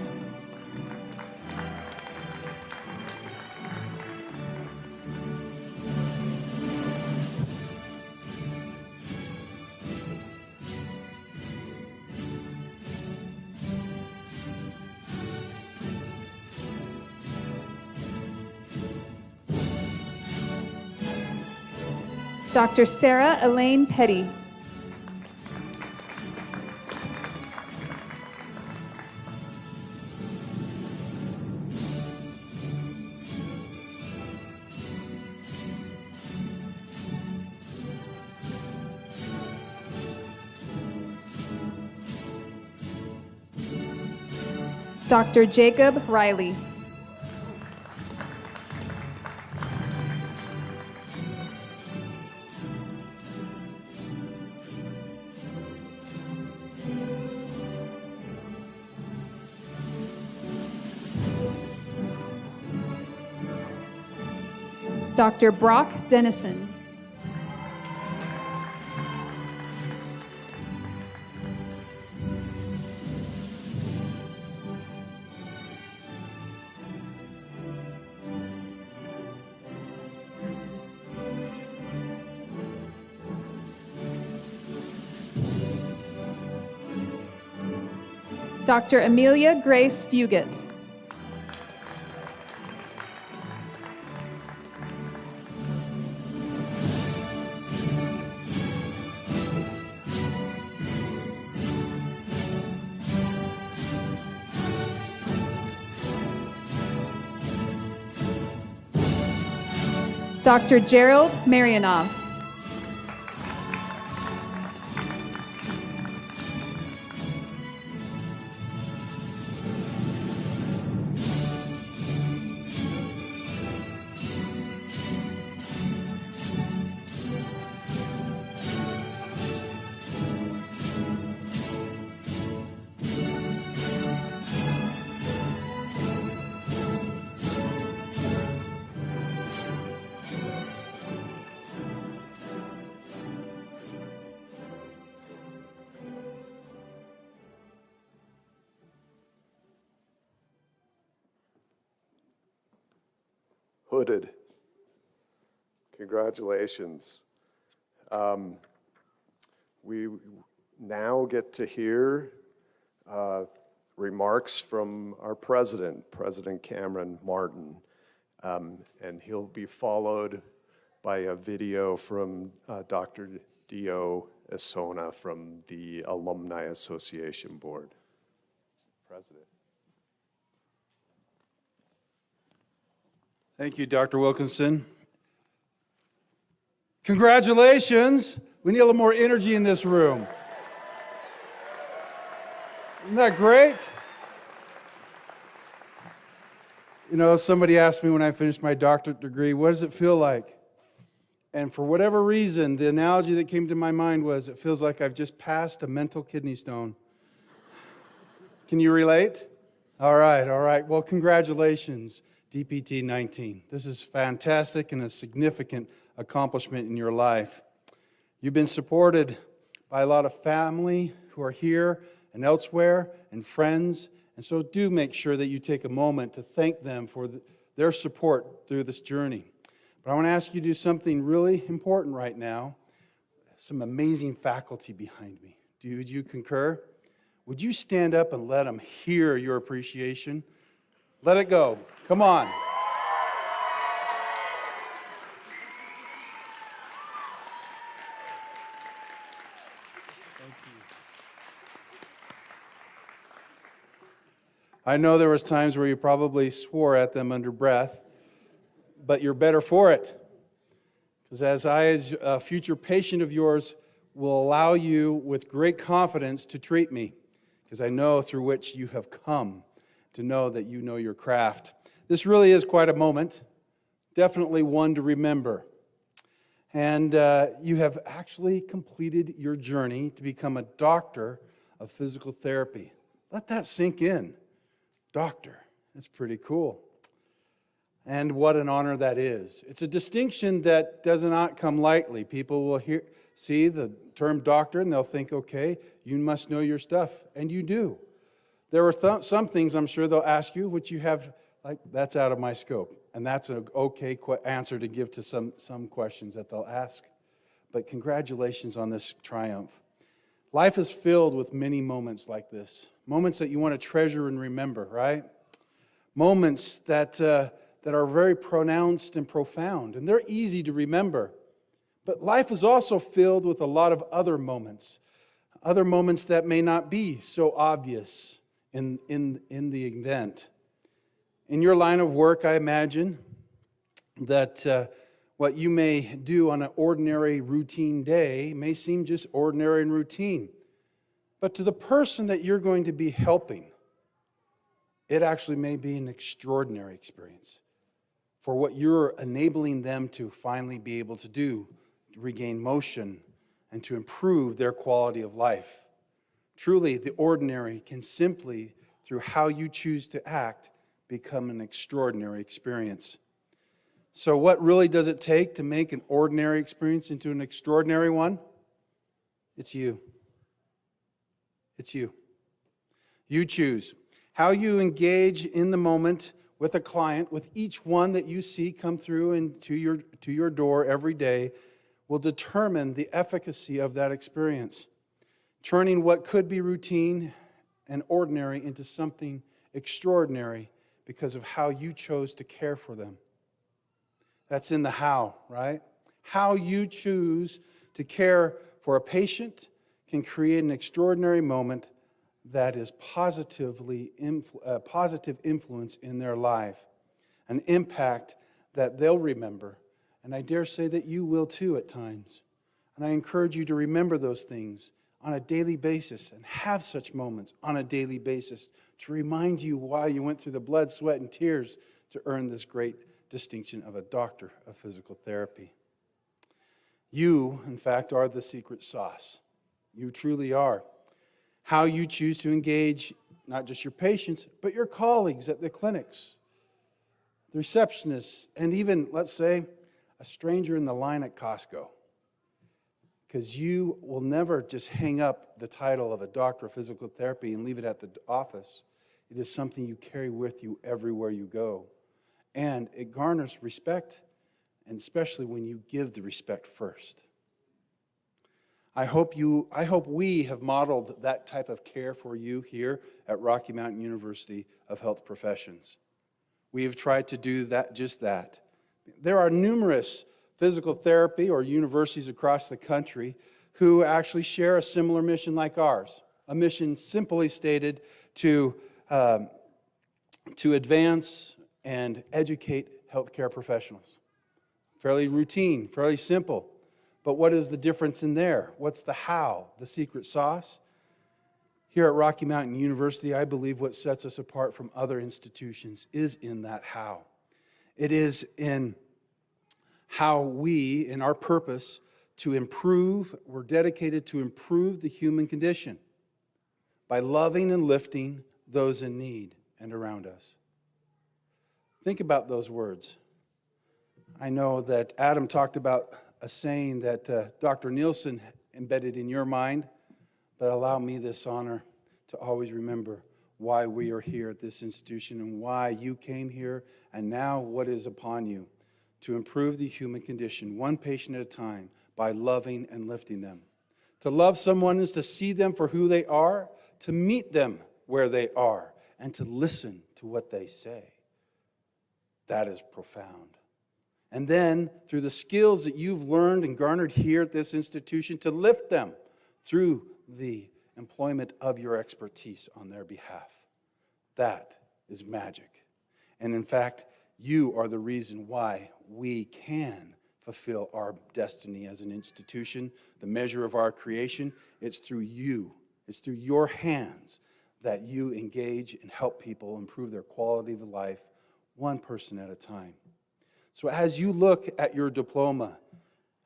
Dr. Sarah Elaine Petty. Dr. Jacob Riley. Dr. Brock Dennison. Dr. Amelia Grace Fugit. Dr. Gerald Marianov. hooded. Congratulations. We now get to hear remarks from our president, President Cameron Martin, and he'll be followed by a video from Dr. Dio Esona from the Alumni Association Board. President. Thank you, Dr. Wilkinson. Congratulations. We need a little more energy in this room. Isn't that great? You know, somebody asked me when I finished my doctorate degree, what does it feel like? And for whatever reason, the analogy that came to my mind was, it feels like I've just passed a mental kidney stone. Can you relate? All right. Well, congratulations, DPT 19. This is fantastic and a significant accomplishment in your life. You've been supported by a lot of family who are here and elsewhere, and friends, and so do make sure that you take a moment to thank them for their support through this journey. But I want to ask you to do something really important right now. Some amazing faculty behind me. Would you concur? Would you stand up and let them hear your appreciation? Let it go. Come on. I know there was times where you probably swore at them under breath, but you're better for it. Because as a future patient of yours, will allow you with great confidence to treat me, because I know through which you have come to know that you know your craft. This really is quite a moment, definitely one to remember. And you have actually completed your journey to become a doctor of physical therapy. Let that sink in. Doctor, that's pretty cool. And what an honor that is. It's a distinction that does not come lightly. People will see the term doctor and they'll think, okay, you must know your stuff, and you do. There are some things I'm sure they'll ask you, which you have, like, that's out of my scope. And that's an okay answer to give to some questions that they'll ask. But congratulations on this triumph. Life is filled with many moments like this. Moments that you want to treasure and remember, right? Moments that are very pronounced and profound, and they're easy to remember. But life is also filled with a lot of other moments that may not be so obvious in the event. In your line of work, I imagine that what you may do on an ordinary, routine day may seem just ordinary and routine. But to the person that you're going to be helping, it actually may be an extraordinary experience for what you're enabling them to finally be able to do, to regain motion and to improve their quality of life. Truly, the ordinary can simply, through how you choose to act, become an extraordinary experience. So what really does it take to make an ordinary experience into an extraordinary one? It's you. It's you. You choose. How you engage in the moment with a client, with each one that you see come through and to your door every day, will determine the efficacy of that experience, turning what could be routine and ordinary into something extraordinary because of how you chose to care for them. That's in the how, right? How you choose to care for a patient can create an extraordinary moment that is positive influence in their life, an impact that they'll remember. And I dare say that you will too at times. And I encourage you to remember those things on a daily basis and have such moments on a daily basis to remind you why you went through the blood, sweat, and tears to earn this great distinction of a doctor of physical therapy. You, in fact, are the secret sauce. You truly are. How you choose to engage not just your patients, but your colleagues at the clinics, the receptionists, and even, let's say, a stranger in the line at Costco. Because you will never just hang up the title of a doctor of physical therapy and leave it at the office. It is something you carry with you everywhere you go. and it garners respect, and especially when you give the respect first. I hope we have modeled that type of care for you here at Rocky Mountain University of Health Professions. We have tried to do just that. There are numerous physical therapy or universities across the country who actually share a similar mission like ours, a mission simply stated to advance and educate healthcare professionals. Fairly routine, fairly simple. But what is the difference in there? What's the how, the secret sauce? Here at Rocky Mountain University, I believe what sets us apart from other institutions is in that how. It is in how we, in our purpose to improve, we're dedicated to improve the human condition by loving and lifting those in need and around us. Think about those words. I know that Adam talked about a saying that Dr. Nielsen embedded in your mind, but allow me this honor to always remember why we are here at this institution and why you came here, and now what is upon you to improve the human condition one patient at a time by loving and lifting them. To love someone is to see them for who they are, to meet them where they are, and to listen to what they say. That is profound. And then, through the skills that you've learned and garnered here at this institution, to lift them through the employment of your expertise on their behalf. That is magic. And in fact, you are the reason why we can fulfill our destiny as an institution, the measure of our creation. It's through you. It's through your hands that you engage and help people improve their quality of life, one person at a time. So as you look at your diploma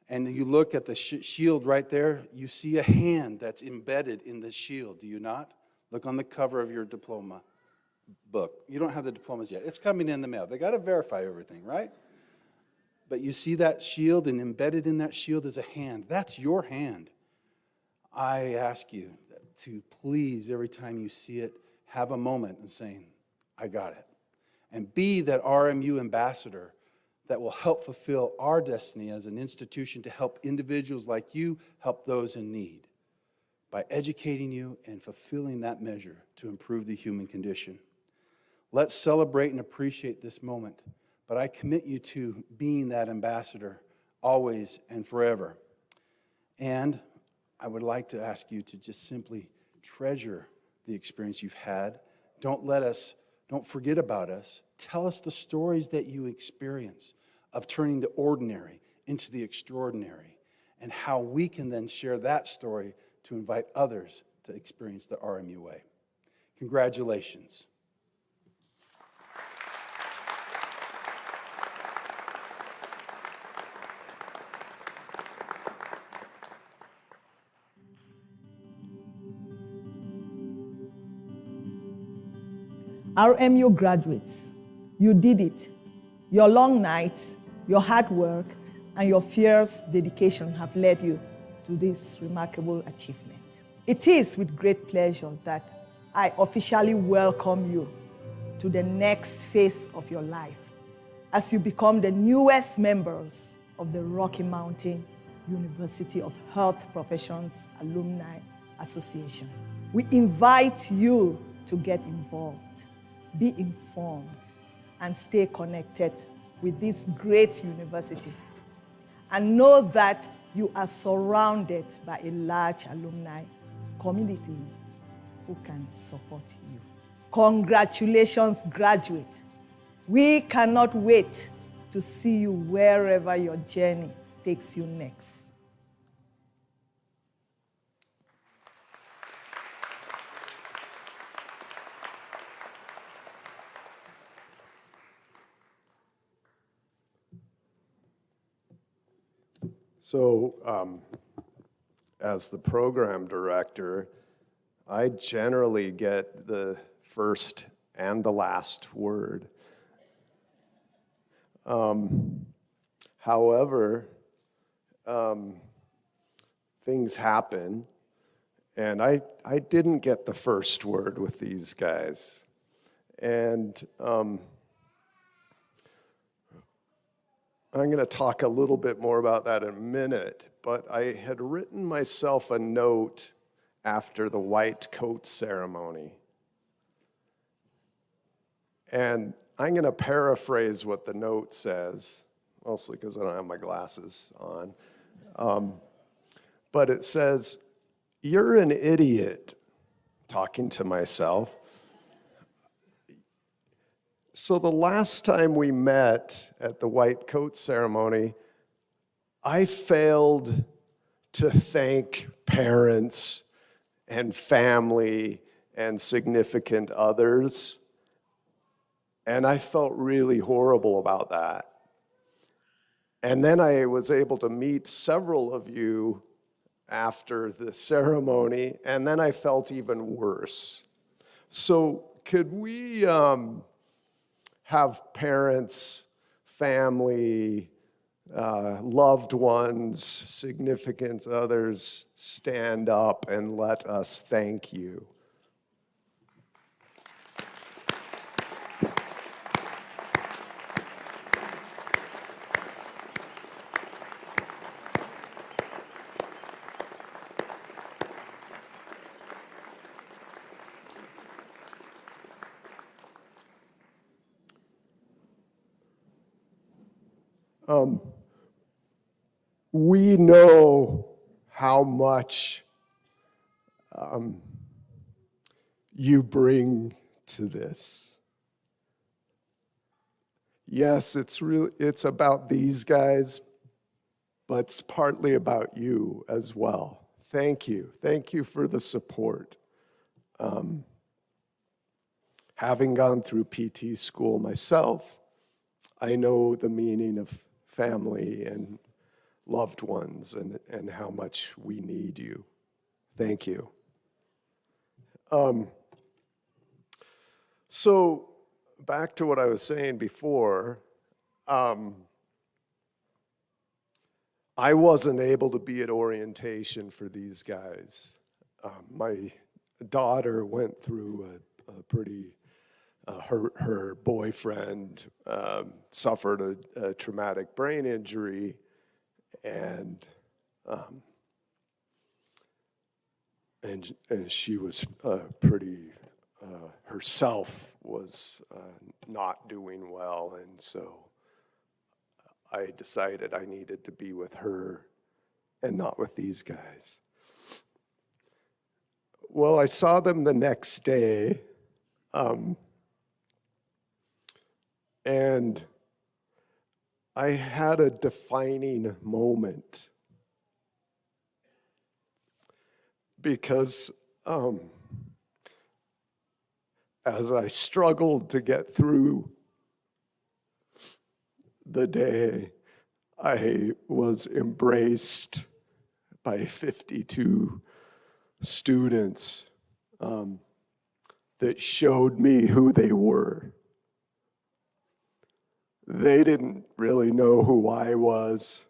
and you look at the shield right there, you see a hand that's embedded in the shield, do you not? Look on the cover of your diploma book. You don't have the diplomas yet. It's coming in the mail. They got to verify everything, right? But you see that shield, and embedded in that shield is a hand. That's your hand. I ask you to please, every time you see it, have a moment of saying, I got it. And be that RMU ambassador that will help fulfill our destiny as an institution to help individuals like you help those in need by educating you and fulfilling that measure to improve the human condition. Let's celebrate and appreciate this moment, but I commit you to being that ambassador always and forever. And I would like to ask you to just simply treasure the experience you've had. Don't forget about us. Tell us the stories that you experience of turning the ordinary into the extraordinary, and how we can then share that story to invite others to experience the RMU way. Congratulations. RMU graduates, you did it. Your long nights, your hard work, and your fierce dedication have led you to this remarkable achievement. It is with great pleasure that I officially welcome you to the next phase of your life as you become the newest members of the Rocky Mountain University of Health Professions Alumni Association. We invite you to get involved, be informed, and stay connected with this great university. And know that you are surrounded by a large alumni community who can support you. Congratulations, graduate. We cannot wait to see you wherever your journey takes you next. So, as the program director, I generally get the first and the last word. However, things happen, and I didn't get the first word with these guys. And I'm going to talk a little bit more about that in a minute, but I had written myself a note after the white coat ceremony. And I'm going to paraphrase what the note says, mostly because I don't have my glasses on. But it says, "You're an idiot," talking to myself. So the last time we met at the white coat ceremony, I failed to thank parents and family and significant others. And I felt really horrible about that. And then I was able to meet several of you after the ceremony, and then I felt even worse. So could we have parents, family, loved ones, significant others stand up and let us thank you? We know how much you bring to this. Yes, it's about these guys, but it's partly about you as well. Thank you. Thank you for the support. Having gone through PT school myself, I know the meaning of family and loved ones and how much we need you. Thank you. So back to what I was saying before, I wasn't able to be at orientation for these guys. My daughter went through a pretty, her boyfriend suffered a traumatic brain injury, and she was pretty, herself was not doing well, and so I decided I needed to be with her and not with these guys. Well, I saw them the next day, and I had a defining moment because as I struggled to get through the day, I was embraced by 52 students that showed me who they were. They didn't really know who I was.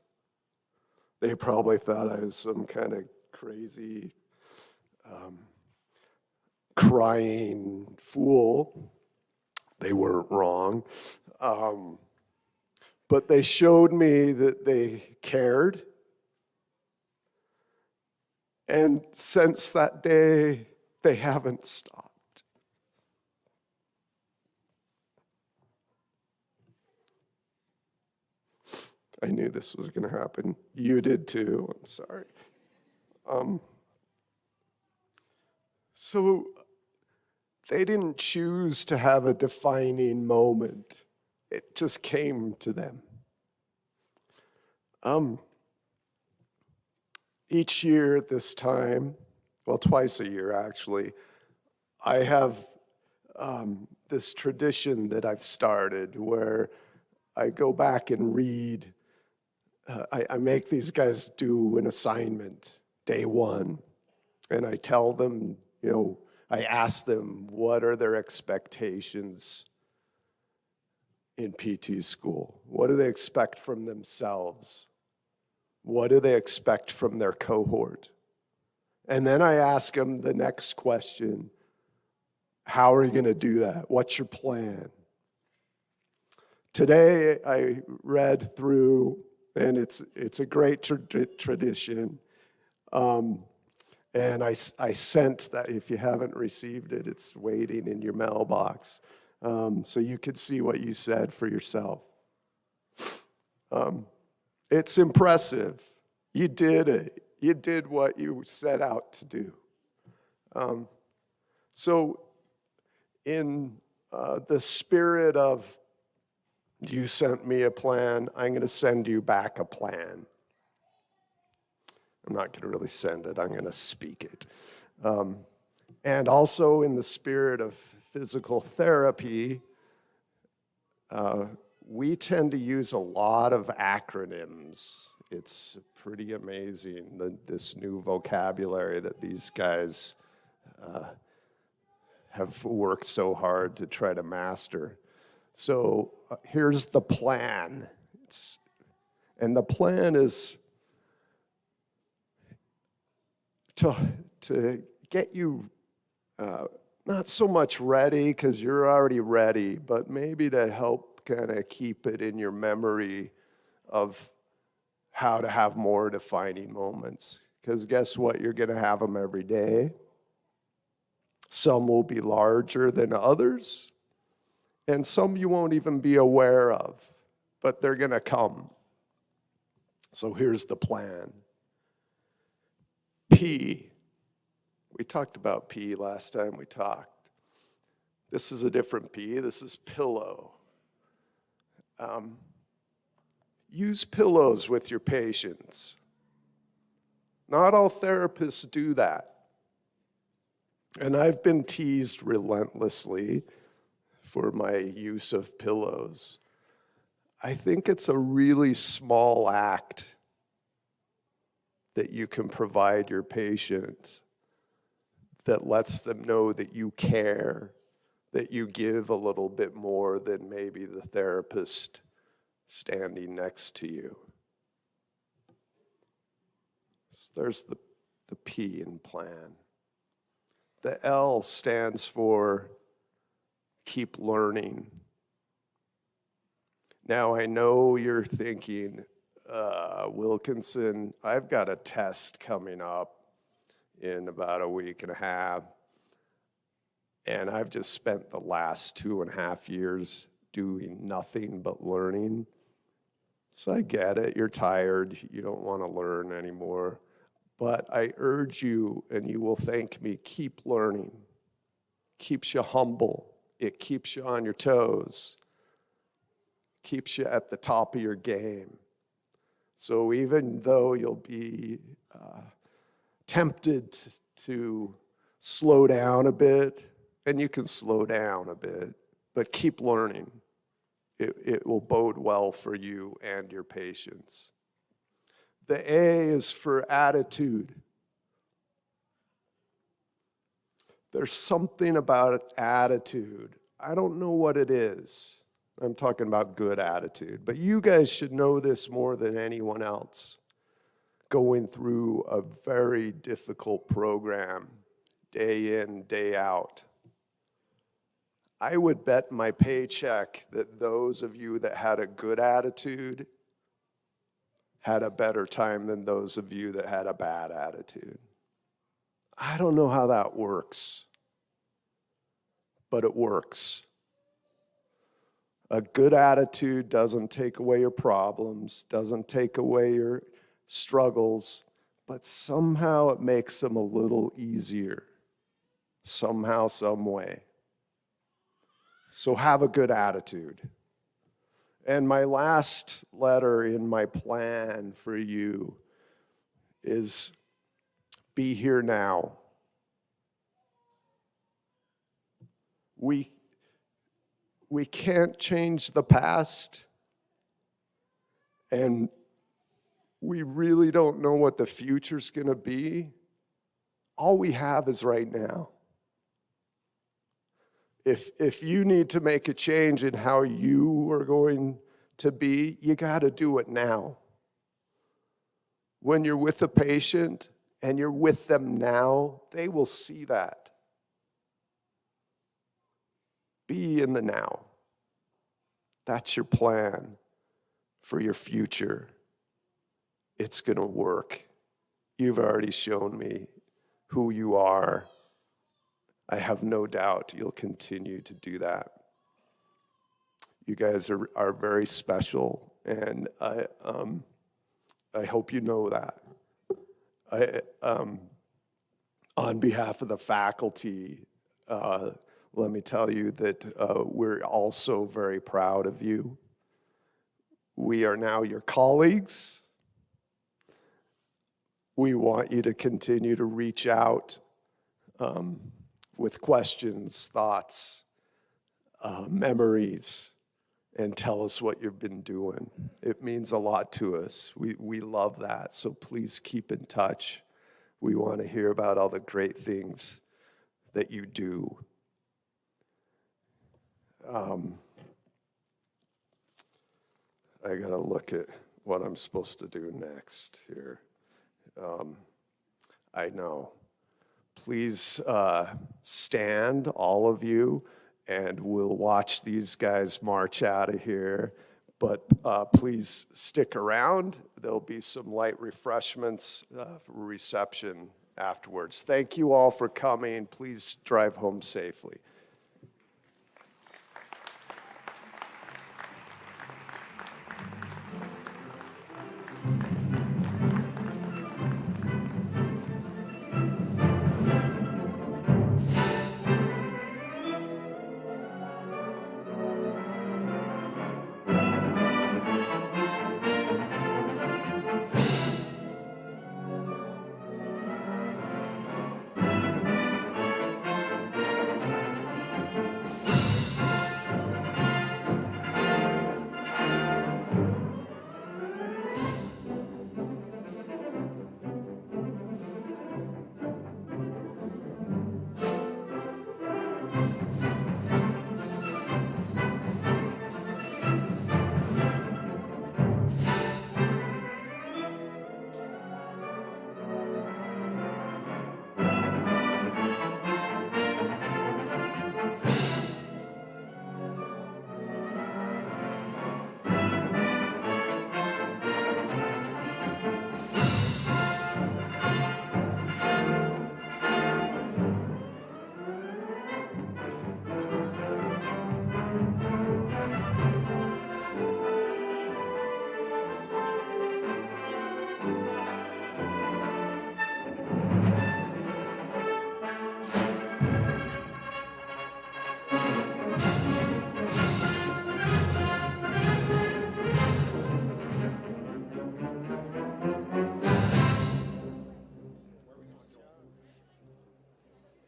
They probably thought I was some kind of crazy, crying fool. They weren't wrong. But they showed me that they cared. And since that day, they haven't stopped. I knew this was going to happen. You did too. I'm sorry. So they didn't choose to have a defining moment. It just came to them. Each year at this time, well, twice a year actually, I have this tradition that I've started where I go back and read. I make these guys do an assignment day one, and I tell them, I ask them what are their expectations in PT school? What do they expect from themselves? What do they expect from their cohort? And then I ask them the next question, how are you going to do that? What's your plan? Today I read through, and it's a great tradition. And I sent that. If you haven't received it, it's waiting in your mailbox. So you could see what you said for yourself. It's impressive. You did it. You did what you set out to do. So in the spirit of you sent me a plan, I'm going to send you back a plan. I'm not going to really send it. I'm going to speak it. And also in the spirit of physical therapy, we tend to use a lot of acronyms. It's pretty amazing, this new vocabulary that these guys have worked so hard to try to master. So here's the plan. And the plan is to get you not so much ready, because you're already ready, but maybe to help kind of keep it in your memory of how to have more defining moments. Because guess what? You're going to have them every day. Some will be larger than others, and some you won't even be aware of, but they're going to come. So here's the plan. P. We talked about P last time we talked. This is a different P. This is pillow. Use pillows with your patients. Not all therapists do that. And I've been teased relentlessly for my use of pillows. I think it's a really small act that you can provide your patient that lets them know that you care, that you give a little bit more than maybe the therapist standing next to you. So there's the P in plan. The L stands for keep learning. Now I know you're thinking, Wilkinson, I've got a test coming up in about a week and a half, and I've just spent the last 2.5 years doing nothing but learning. So I get it, you're tired, you don't want to learn anymore. But I urge you, and you will thank me, keep learning. Keeps you humble. It keeps you on your toes. Keeps you at the top of your game. So even though you'll be tempted to slow down a bit, and you can slow down a bit, but keep learning. It will bode well for you and your patients. The A is for attitude. There's something about attitude. I don't know what it is. I'm talking about good attitude. But you guys should know this more than anyone else. Going through a very difficult program, day in, day out. I would bet my paycheck that those of you that had a good attitude had a better time than those of you that had a bad attitude. I don't know how that works, but it works. A good attitude doesn't take away your problems, doesn't take away your struggles, but somehow it makes them a little easier. Somehow, some way. So have a good attitude. And my last letter in my plan for you is be here now. We can't change the past, and we really don't know what the future's going to be. All we have is right now. If you need to make a change in how you are going to be, you got to do it now. When you're with a patient and you're with them now, they will see that. Be in the now. that's your plan for your future, it's going to work. You've already shown me who you are. I have no doubt you'll continue to do that. You guys are very special, and I hope you know that. On behalf of the faculty, let me tell you that we're also very proud of you. We are now your colleagues. We want you to continue to reach out with questions, thoughts, memories, and tell us what you've been doing. It means a lot to us. We love that, so please keep in touch. We want to hear about all the great things that you do. I gotta look at what I'm supposed to do next here. I know. Please stand, all of you, and we'll watch these guys march out of here. But please stick around. There'll be some light refreshments for reception afterwards. Thank you all for coming. Please drive home safely.